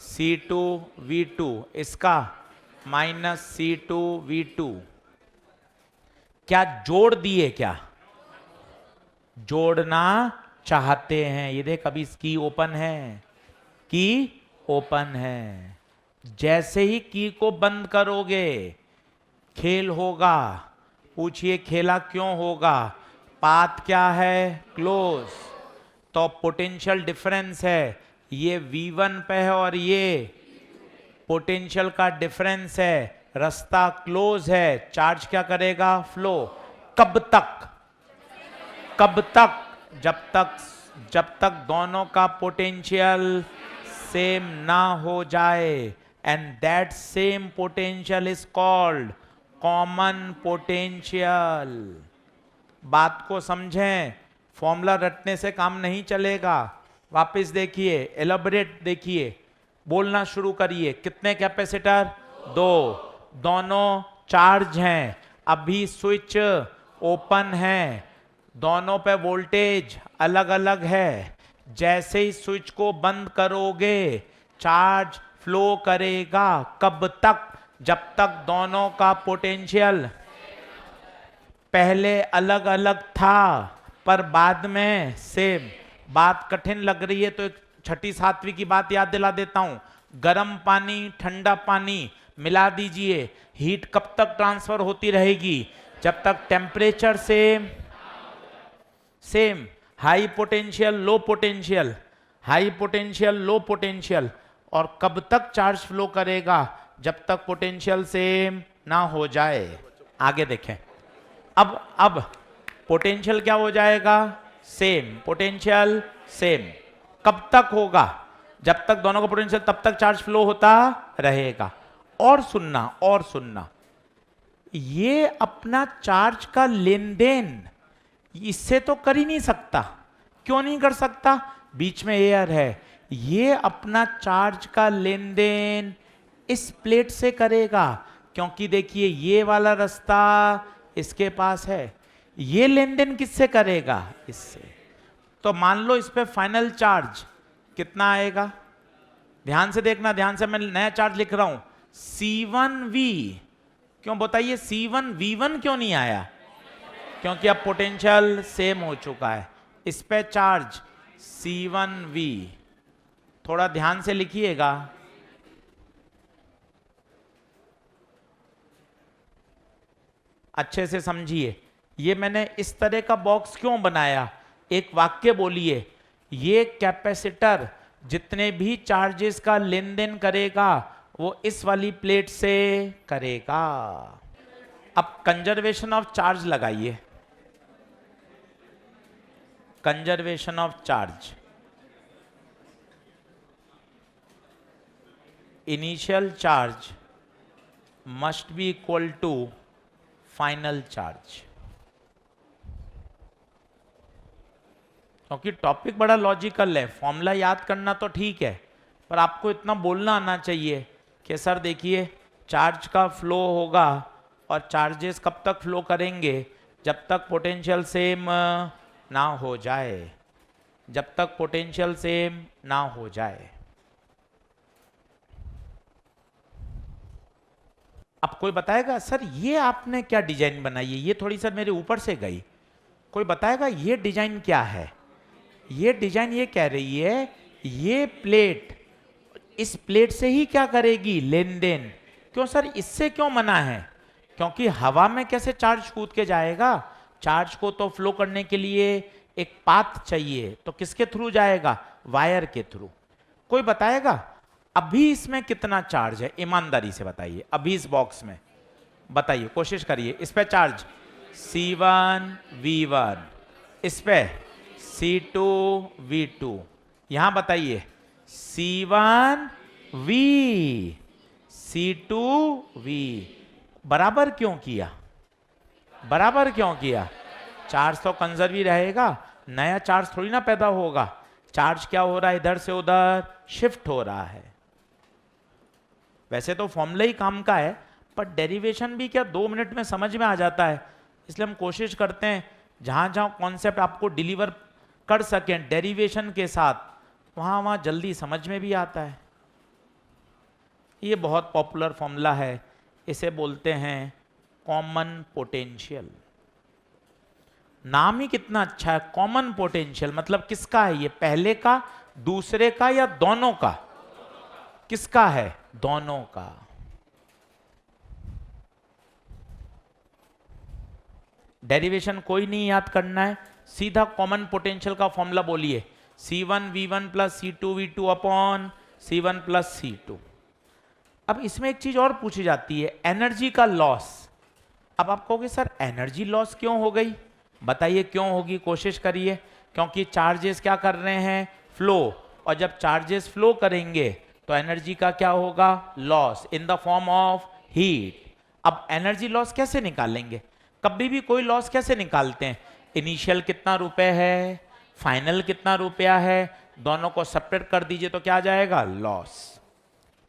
C2 V2, इसका माइनस C2 V2। क्या जोड़ दिए? क्या जोड़ना चाहते हैं? ये देख अभी की ओपन है, की ओपन है। जैसे ही की को बंद करोगे खेल होगा। पूछिए खेला क्यों होगा? पाथ क्या है? क्लोज। तो पोटेंशियल डिफरेंस है, ये V1 पे है और ये पोटेंशियल का डिफरेंस है, रास्ता क्लोज है, चार्ज क्या करेगा? फ्लो। कब तक? कब तक? जब तक दोनों का पोटेंशियल सेम ना हो जाए, and that same potential is called common potential. बात को समझें, फॉर्मूला रटने से काम नहीं चलेगा। वापस देखिए, एलैबोरेट देखिए, बोलना शुरू करिए। कितने कैपेसिटर? दो, दोनों चार्ज हैं, अभी स्विच ओपन है, दोनों पे वोल्टेज अलग अलग है। जैसे ही स्विच को बंद करोगे चार्ज फ्लो करेगा। कब तक? जब तक दोनों का पोटेंशियल पहले अलग अलग था पर बाद में सेम। बात कठिन लग रही है तो एक छठी सातवीं की बात याद दिला देता हूं। गर्म पानी ठंडा पानी मिला दीजिए, हीट कब तक ट्रांसफर होती रहेगी? जब तक temperature same. High potential low potential, high potential low potential. और कब तक चार्ज फ्लो करेगा? जब तक पोटेंशियल सेम ना हो जाए। आगे देखें, अब पोटेंशियल क्या हो जाएगा? Same, potential same. कब तक होगा? जब तक दोनों का पोटेंशियल, तब तक चार्ज फ्लो होता रहेगा। और सुनना, ये अपना चार्ज का लेन देन इससे तो कर ही नहीं सकता। क्यों नहीं कर सकता? बीच में एयर है। ये अपना चार्ज का लेन देन इस प्लेट से करेगा, क्योंकि देखिए ये वाला रास्ता इसके पास है, ये लेन देन किससे करेगा? इससे। तो मान लो इस पे फाइनल चार्ज कितना आएगा, ध्यान से देखना, ध्यान से, मैं नया चार्ज लिख रहा हूं C1V। क्यों बताइए C1V1 क्यों नहीं आया? क्योंकि अब पोटेंशियल सेम हो चुका है। इस पे चार्ज C1V, थोड़ा ध्यान से लिखिएगा। अच्छे से समझिए, ये मैंने इस तरह का बॉक्स क्यों बनाया? एक वाक्य बोलिए, ये कैपेसिटर जितने भी चार्जेस का लेन देन करेगा वो इस वाली प्लेट से करेगा। अब कंजर्वेशन ऑफ चार्ज लगाइए, conservation of charge. Initial charge must be equal to final charge. क्योंकि टॉपिक बड़ा लॉजिकल है, फॉर्मूला याद करना तो ठीक है, पर आपको इतना बोलना आना चाहिए कि सर देखिए चार्ज का फ्लो होगा और चार्जेस कब तक फ्लो करेंगे? जब तक पोटेंशियल सेम ना हो जाए, जब तक पोटेंशियल सेम ना हो जाए। अब कोई बताएगा सर ये आपने क्या डिजाइन बनाई है, ये थोड़ी सर मेरे ऊपर से गई। कोई बताएगा ये डिजाइन क्या है? ये डिजाइन ये कह रही है ये प्लेट इस प्लेट से ही क्या करेगी? लेन देन। क्यों सर इससे क्यों मना है? क्योंकि हवा में कैसे चार्ज कूद के जाएगा? चार्ज को तो फ्लो करने के लिए एक पाथ चाहिए, तो किसके थ्रू जाएगा? वायर के थ्रू। कोई बताएगा अभी इसमें कितना चार्ज है? ईमानदारी से बताइए, अभी इस बॉक्स में बताइए, कोशिश करिए। इस पे चार्ज C1V1, इस पे C2V2, यहां बताइए C1V, C2V। बराबर क्यों किया? बराबर क्यों किया? चार्ज तो कंजर्व ही रहेगा, नया चार्ज थोड़ी ना पैदा होगा। चार्ज क्या हो रहा है? इधर से उधर शिफ्ट हो रहा है। वैसे तो फॉर्मूला ही काम का है, पर डेरिवेशन भी क्या 2 मिनट में समझ में आ जाता है। इसलिए हम कोशिश करते हैं जहां जहां कॉन्सेप्ट आपको डिलीवर कर सकें डेरिवेशन के साथ, वहां वहां जल्दी समझ में भी आता है। ये बहुत पॉपुलर फॉर्मूला है, इसे बोलते हैं कॉमन पोटेंशियल। नाम ही कितना अच्छा है, कॉमन पोटेंशियल। मतलब किसका है ये? पहले का, दूसरे का, या दोनों का? किसका है? दोनों का। डेरिवेशन कोई नहीं याद करना है, सीधा कॉमन पोटेंशियल का फॉर्मूला बोलिए, C1V1 plus C2V2 upon C1 plus C2। अब इसमें एक चीज और पूछी जाती है, एनर्जी का लॉस। अब आप कहोगे सर एनर्जी लॉस क्यों हो गई? बताइए क्यों होगी, कोशिश करिए। क्योंकि चार्जेस क्या कर रहे हैं? फ्लो। और जब चार्जेस फ्लो करेंगे तो एनर्जी का क्या होगा? Loss in the form of heat. अब एनर्जी लॉस कैसे निकालेंगे? कभी भी कोई लॉस कैसे निकालते हैं? इनिशियल कितना रुपए है, फाइनल कितना रुपया है, दोनों को सेपरेट कर दीजिए तो क्या आ जाएगा? लॉस।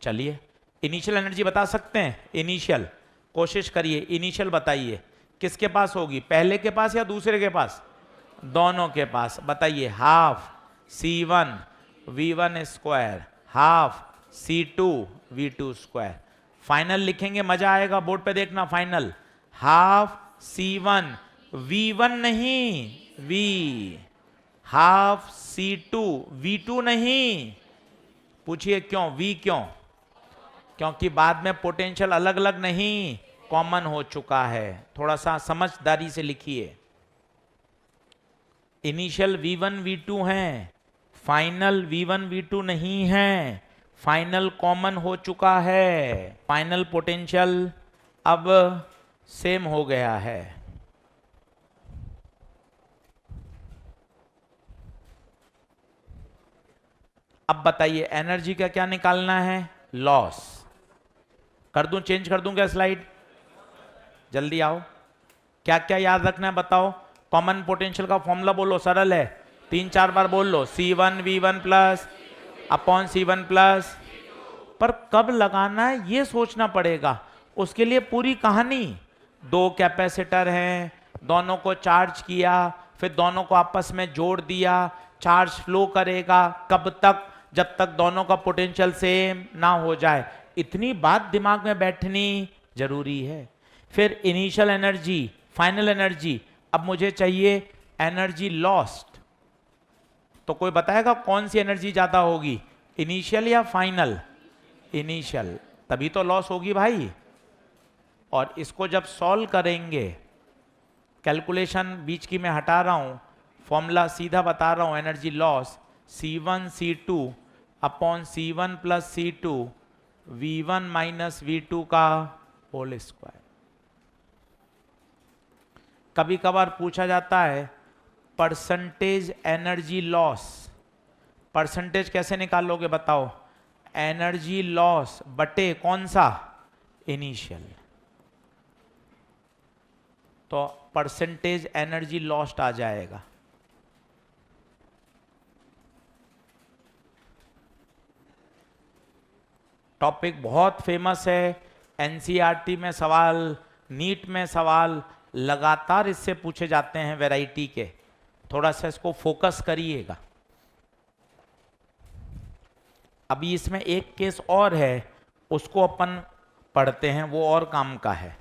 चलिए इनिशियल एनर्जी बता सकते हैं? इनिशियल कोशिश करिए, इनिशियल बताइए किसके पास होगी? पहले के पास या दूसरे के पास? दोनों के पास। बताइए half C1V1 square half C2V2 square. Final लिखेंगे, मजा आएगा, बोर्ड पे देखना। फाइनल हाफ C1V1 नहीं, V हाफ C2V2 नहीं। पूछिए क्यों? V क्यों? क्योंकि बाद में पोटेंशियल अलग अलग नहीं, कॉमन हो चुका है। थोड़ा सा समझदारी से लिखिए। इनिशियल V1 V2 हैं, फाइनल V1 V2 नहीं है, फाइनल कॉमन हो चुका है, फाइनल पोटेंशियल अब सेम हो गया है। अब बताइए एनर्जी का क्या निकालना है? लॉस। कर दूं, चेंज कर दूं क्या स्लाइड? जल्दी आओ, क्या क्या याद रखना है बताओ। कॉमन पोटेंशियल का फॉर्मूला बोलो, सरल है, 3-4 बार बोल लो। C1V1 plus upon C1 plus. पर कब लगाना है ये सोचना पड़ेगा, उसके लिए पूरी कहानी। 2 कैपेसिटर हैं, दोनों को चार्ज किया, फिर दोनों को आपस में जोड़ दिया, चार्ज फ्लो करेगा कब तक? जब तक दोनों का पोटेंशियल सेम ना हो जाए। इतनी बात दिमाग में बैठनी जरूरी है। फिर इनिशियल एनर्जी, फाइनल एनर्जी। अब मुझे चाहिए एनर्जी लॉस्ट, तो कोई बताएगा कौन सी एनर्जी ज्यादा होगी, इनिशियल या फाइनल? इनिशियल, तभी तो लॉस होगी भाई। और इसको जब सॉल्व करेंगे, कैलकुलेशन बीच की मैं हटा रहा हूं, फॉर्मूला सीधा बता रहा हूं, energy loss C1 C2 upon C1 plus C2 V1 minus V2 का होल स्क्वायर। कभी कभार पूछा जाता है परसेंटेज एनर्जी लॉस, परसेंटेज कैसे निकालोगे बताओ? एनर्जी लॉस बटे कौन सा? इनिशियल। तो परसेंटेज एनर्जी लॉस्ट आ जाएगा। टॉपिक बहुत फेमस है, एनसीईआरटी में सवाल, नीट में सवाल लगातार इससे पूछे जाते हैं वैरायटी के। थोड़ा सा इसको फोकस करिएगा। अभी इसमें एक केस और है, उसको अपन पढ़ते हैं, वो और काम का है।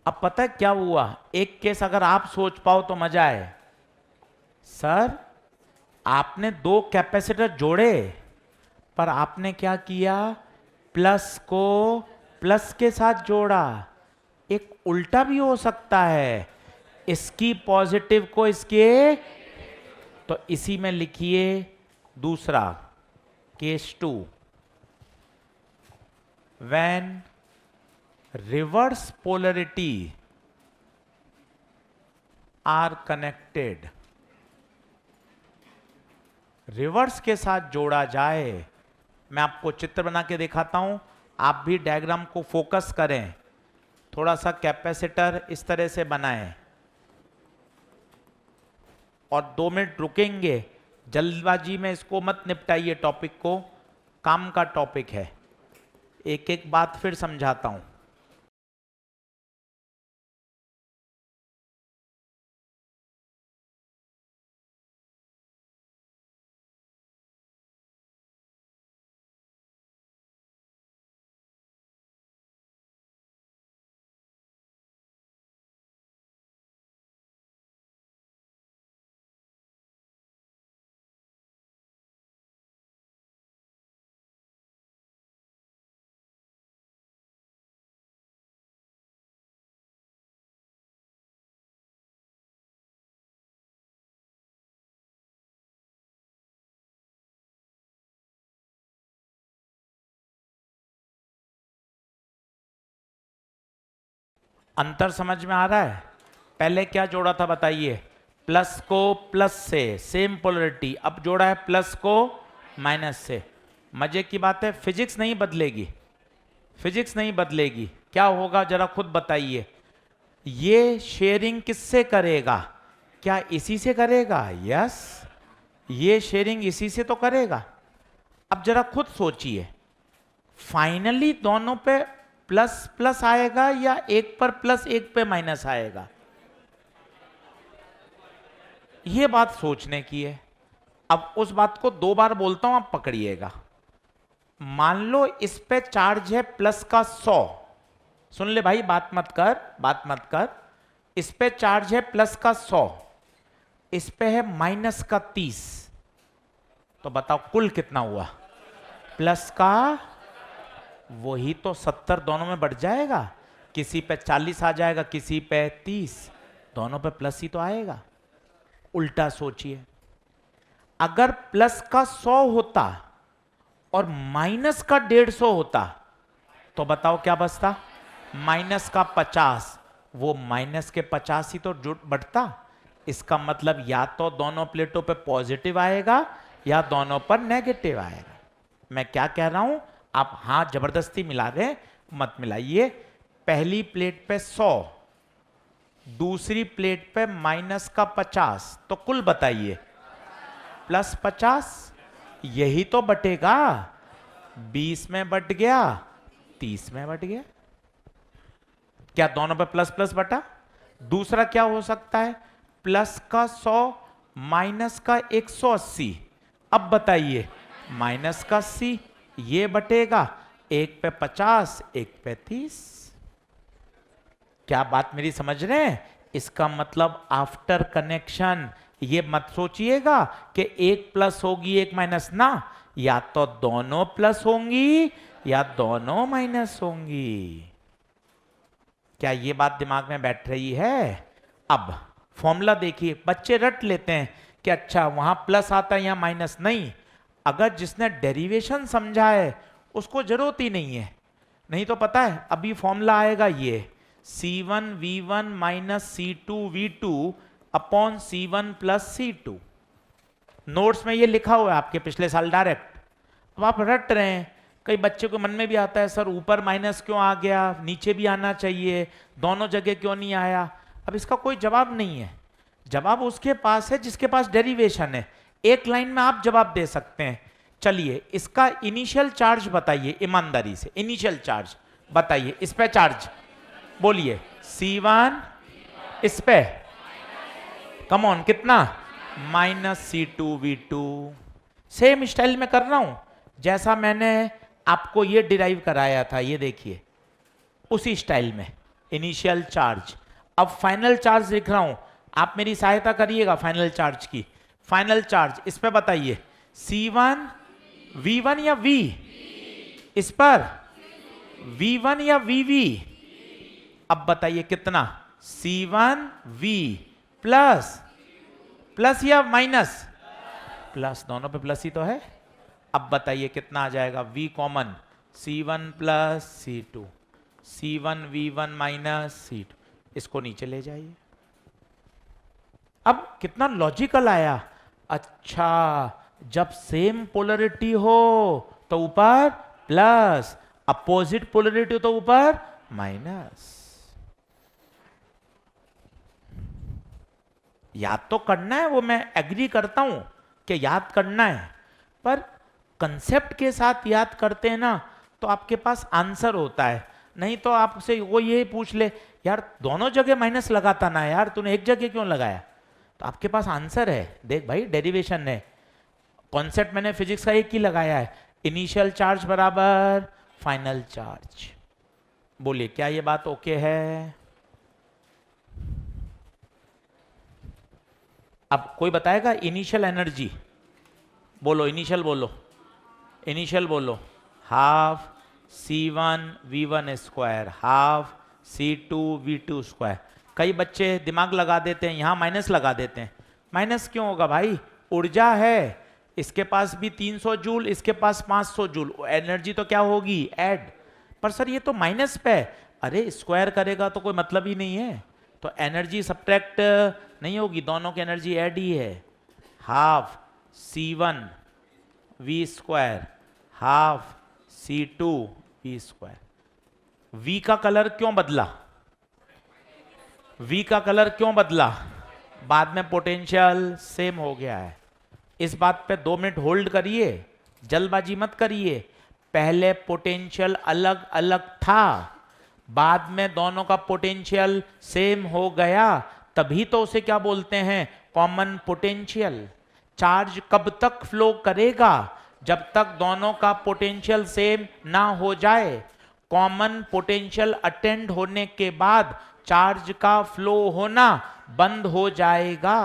अब पता है क्या हुआ, एक केस अगर आप सोच पाओ तो मजा आए। सर आपने दो कैपेसिटर जोड़े, पर आपने क्या किया, प्लस को प्लस के साथ जोड़ा। एक उल्टा भी हो सकता है, इसकी पॉजिटिव को इसके, तो इसी में लिखिए दूसरा case 2, when reverse polarity are connected, reverse के साथ जोड़ा जाए। मैं आपको चित्र बना के दिखाता हूं, आप भी डायग्राम को फोकस करें। थोड़ा सा कैपेसिटर इस तरह से बनाएं और 2 मिनट रुकेंगे। जल्दबाजी में इसको मत निपटाइए, टॉपिक को, काम का टॉपिक है। एक एक बात फिर समझाता हूं। अंतर समझ में आ रहा है? पहले क्या जोड़ा था बताइए, प्लस को प्लस से, सेम पोलरिटी। अब जोड़ा है प्लस को माइनस से। मजे की बात है, फिजिक्स नहीं बदलेगी, फिजिक्स नहीं बदलेगी। क्या होगा जरा खुद बताइए। ये शेयरिंग किससे करेगा? क्या इसी से करेगा? यस, ये शेयरिंग इसी से तो करेगा। अब जरा खुद सोचिए, फाइनली दोनों पे प्लस प्लस आएगा या एक पर प्लस एक पे माइनस आएगा? ये बात सोचने की है। अब उस बात को 2 बार बोलता हूं, आप पकड़िएगा। मान लो इस पे चार्ज है प्लस का 100, सुन ले भाई, बात मत कर, बात मत कर। इस पे चार्ज है प्लस का 100, इस पे है माइनस का 30, तो बताओ कुल कितना हुआ? प्लस का, वही तो 70 दोनों में बढ़ जाएगा। किसी पे 40 आ जाएगा, किसी पे 30, दोनों पे प्लस ही तो आएगा। उल्टा सोचिए, अगर प्लस का 100 होता और माइनस का 150 होता, तो बताओ क्या बचता? माइनस का 50। वो माइनस के 50 ही तो जुट बढ़ता। इसका मतलब या तो दोनों प्लेटों पे पॉजिटिव आएगा या दोनों पर नेगेटिव आएगा। मैं क्या कह रहा हूं, आप हाथ जबरदस्ती मिला रहे, मत मिलाइए। पहली प्लेट पे 100, दूसरी प्लेट पे माइनस का 50, तो कुल बताइए प्लस 50। यही तो बटेगा, 20 में बट गया, 30 में बट गया। क्या दोनों पे प्लस प्लस बटा? दूसरा क्या हो सकता है, प्लस का 100 माइनस का 180। अब बताइए माइनस का 80 ये बटेगा, एक पे 50 एक पे 30। क्या बात मेरी समझ रहे हैं? इसका मतलब आफ्टर कनेक्शन ये मत सोचिएगा कि एक प्लस होगी एक माइनस ना, या तो दोनों प्लस होंगी या दोनों माइनस होंगी। क्या ये बात दिमाग में बैठ रही है? अब फॉर्मूला देखिए, बच्चे रट लेते हैं कि अच्छा वहां प्लस आता है यहां माइनस। नहीं, अगर जिसने डेरिवेशन समझा है उसको जरूरत ही नहीं है। नहीं तो पता है अभी फॉर्मूला आएगा ये C1 V1 minus C2 V2 upon C1 plus C2। Notes में ये लिखा हुआ है आपके पिछले साल डायरेक्ट। अब आप रट रहे हैं, कई बच्चे को मन में भी आता है सर ऊपर माइनस क्यों आ गया, नीचे भी आना चाहिए, दोनों जगह क्यों नहीं आया। अब इसका कोई जवाब नहीं है, जवाब उसके पास है जिसके पास डेरिवेशन है। एक लाइन में आप जवाब दे सकते हैं। चलिए इसका इनिशियल चार्ज बताइए ईमानदारी से, इनिशियल चार्ज बताइए, इस पे चार्ज बोलिए C1, इस पे कम ऑन कितना, minus C2 V2। Same style में कर रहा हूं जैसा मैंने आपको ये डिराइव कराया था, ये देखिए उसी स्टाइल में इनिशियल चार्ज। अब फाइनल चार्ज लिख रहा हूं, आप मेरी सहायता करिएगा फाइनल चार्ज की। फाइनल चार्ज इस पे बताइए C1 V1 या V, इस पर V1 या VV। अब बताइए कितना, C1 V प्लस, प्लस या माइनस, प्लस, दोनों पे प्लस ही तो है। अब बताइए कितना आ जाएगा, V common, C1 plus C2, C1 V1 minus C2, इसको नीचे ले जाइए। अब कितना लॉजिकल आया। अच्छा जब सेम पोलरिटी हो तो ऊपर प्लस, अपोजिट पोलरिटी तो ऊपर माइनस। याद तो करना है, वो मैं एग्री करता हूं कि याद करना है, पर कंसेप्ट के साथ याद करते हैं ना तो आपके पास आंसर होता है। नहीं तो आपसे वो ये पूछ ले यार दोनों जगह माइनस लगाता ना यार, तूने एक जगह क्यों लगाया, तो आपके पास आंसर है। देख भाई डेरिवेशन है, कॉन्सेप्ट मैंने फिजिक्स का एक ही लगाया है, इनिशियल चार्ज बराबर फाइनल चार्ज। बोलिए क्या ये बात ओके है? अब कोई बताएगा इनिशियल एनर्जी, बोलो इनिशियल, बोलो इनिशियल, बोलो half C1 V1 square half C2 V2 square. कई बच्चे दिमाग लगा देते हैं, यहां माइनस लगा देते हैं। माइनस क्यों होगा भाई, ऊर्जा है, इसके पास भी 300 जूल, इसके पास 500 जूल, एनर्जी तो क्या होगी ऐड। पर सर ये तो माइनस पे है, अरे स्क्वायर करेगा तो कोई मतलब ही नहीं है, तो एनर्जी सब्ट्रैक्ट नहीं होगी, दोनों की एनर्जी ऐड ही है। Half C1 V square half C2 V square. V का कलर क्यों बदला, V का कलर क्यों बदला, बाद में पोटेंशियल सेम हो गया है। इस बात पे 2 मिनट होल्ड करिए, जल्दबाजी मत करिए। पहले पोटेंशियल अलग अलग था, बाद में दोनों का पोटेंशियल सेम हो गया, तभी तो उसे क्या बोलते हैं, कॉमन पोटेंशियल। चार्ज कब तक फ्लो करेगा, जब तक दोनों का पोटेंशियल सेम ना हो जाए। कॉमन पोटेंशियल अटेंड होने के बाद चार्ज का फ्लो होना बंद हो जाएगा।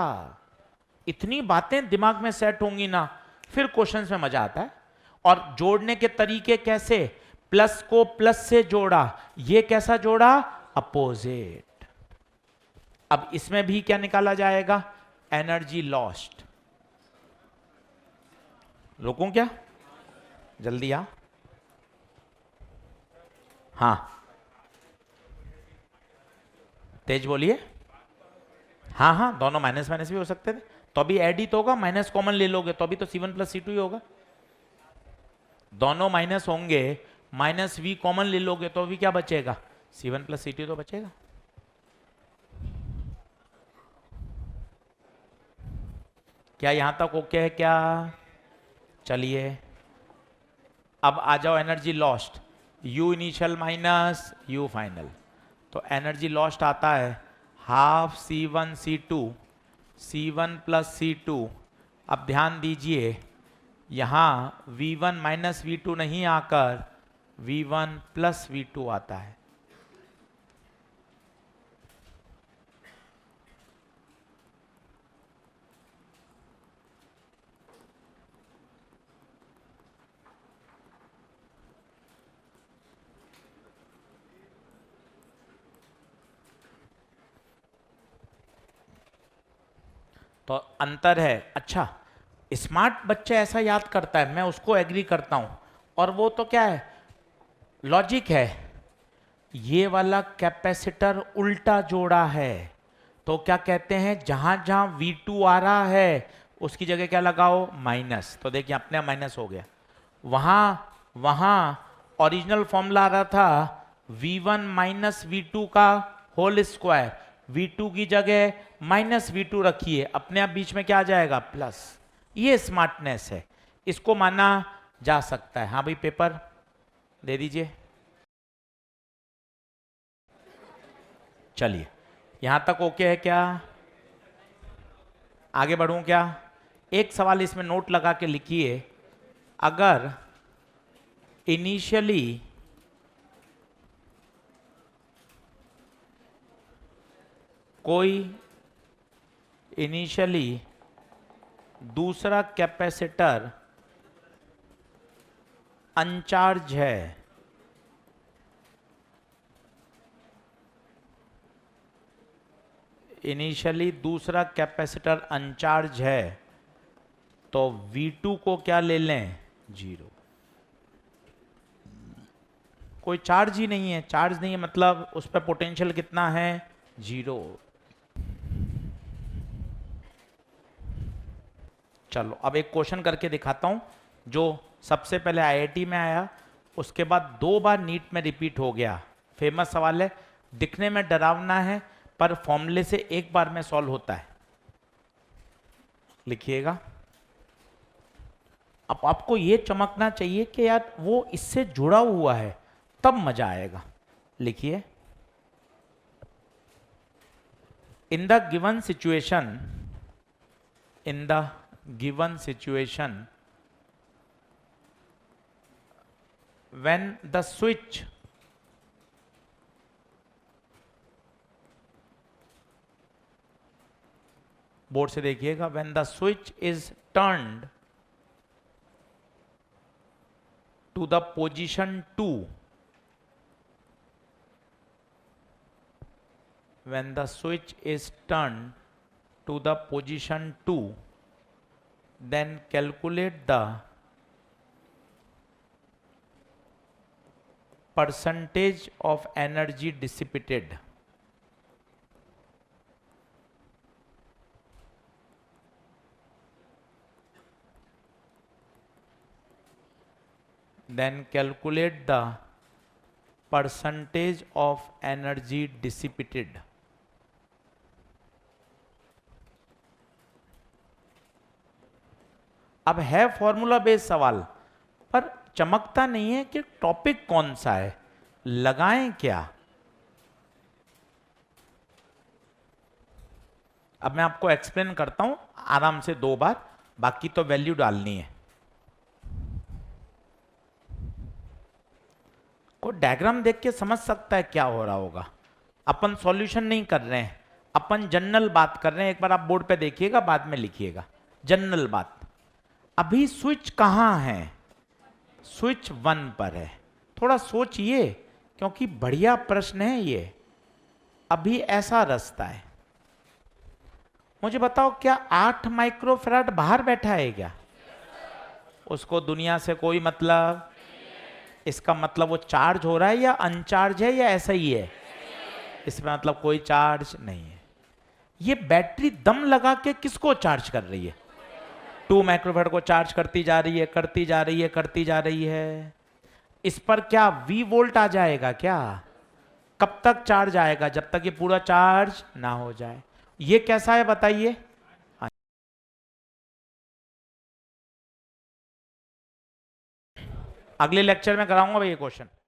इतनी बातें दिमाग में सेट होंगी ना, फिर क्वेश्चंस में मजा आता है। और जोड़ने के तरीके कैसे, प्लस को प्लस से जोड़ा, ये कैसा जोड़ा, अपोजिट। अब इसमें भी क्या निकाला जाएगा, एनर्जी लॉस्ट। रोकूं क्या, जल्दी आ, हाँ तेज बोलिए। हाँ हाँ दोनों माइनस माइनस भी हो सकते थे, तो अभी ऐड ही तो होगा, माइनस कॉमन ले लोगे तो अभी तो C1 प्लस C2 ही होगा। दोनों माइनस होंगे, माइनस V कॉमन ले लोगे तो अभी क्या बचेगा, C1 प्लस C2 तो बचेगा। क्या यहां तक ओके है क्या? चलिए अब आ जाओ energy lost, U initial minus U final. तो एनर्जी लॉस्ट आता है half C1 C2, C1 plus C2। अब ध्यान दीजिए, यहाँ V1 माइनस V2 नहीं आकर V1 प्लस V2 आता है। तो अंतर है। अच्छा, स्मार्ट बच्चा ऐसा याद करता है, मैं उसको एग्री करता हूं। और वो तो क्या है, लॉजिक है। ये वाला कैपेसिटर उल्टा जोड़ा है, तो क्या कहते हैं, जहां जहां V2 आ रहा है उसकी जगह क्या लगाओ, माइनस। तो देखिए अपने माइनस हो गया। वहां ओरिजिनल फॉर्मूला आ रहा था V1 माइनस V2 का होल स्क्वायर। V2 की जगह माइनस V2 रखिए, अपने आप बीच में क्या आ जाएगा, प्लस। ये स्मार्टनेस है, इसको माना जा सकता है। हाँ भाई, पेपर दे दीजिए। चलिए, यहां तक ओके है क्या? आगे बढ़ूं क्या? एक सवाल इसमें नोट लगा के लिखिए। अगर इनिशियली दूसरा कैपेसिटर अनचार्ज है, इनिशियली दूसरा कैपेसिटर अनचार्ज है, तो V2 को क्या ले लें, 0। कोई चार्ज ही नहीं है, चार्ज नहीं है मतलब उस पर पोटेंशियल कितना है, 0। चलो अब एक क्वेश्चन करके दिखाता हूं, जो सबसे पहले IIT में आया, उसके बाद 2 बार नीट में रिपीट हो गया। फेमस सवाल है, दिखने में डरावना है पर फॉर्मूले से एक बार में सॉल्व होता है। लिखिएगा। अब आपको ये चमकना चाहिए कि यार वो इससे जुड़ा हुआ है, तब मजा आएगा। लिखिए, in the given situation when the switch board से देखिएगा, when the switch is turned to the position 2, when the switch is turned to the position 2, then calculate the percentage of energy dissipated. Then calculate the percentage of energy dissipated. अब है formula based सवाल, पर चमकता नहीं है कि topic कौन सा है, लगाएं क्या। अब मैं आपको एक्सप्लेन करता हूं आराम से 2 बार, बाकी तो वैल्यू डालनी है। कोई डायग्राम देख के समझ सकता है क्या हो रहा होगा। अपन सॉल्यूशन नहीं कर रहे हैं, अपन जनरल बात कर रहे हैं। एक बार आप बोर्ड पे देखिएगा, बाद में लिखिएगा जनरल बात। अभी स्विच कहां है, स्विच 1 पर है। थोड़ा सोचिए, क्योंकि बढ़िया प्रश्न है ये। अभी ऐसा रास्ता है, मुझे बताओ, क्या 8 माइक्रोफैराड बाहर बैठा है क्या? उसको दुनिया से कोई मतलब? इसका मतलब वो चार्ज हो रहा है या अनचार्ज है या ऐसा ही है? इसमें मतलब कोई चार्ज नहीं है। ये बैटरी दम लगा के किसको चार्ज कर रही है? 2 माइक्रोफैराड को चार्ज करती जा रही है, करती जा रही है, करती जा रही है। इस पर क्या V वोल्ट आ जाएगा क्या? कब तक चार्ज आएगा? जब तक ये पूरा चार्ज ना हो जाए। ये कैसा है बताइए? अगले लेक्चर में कराऊंगा भाई ये क्वेश्चन।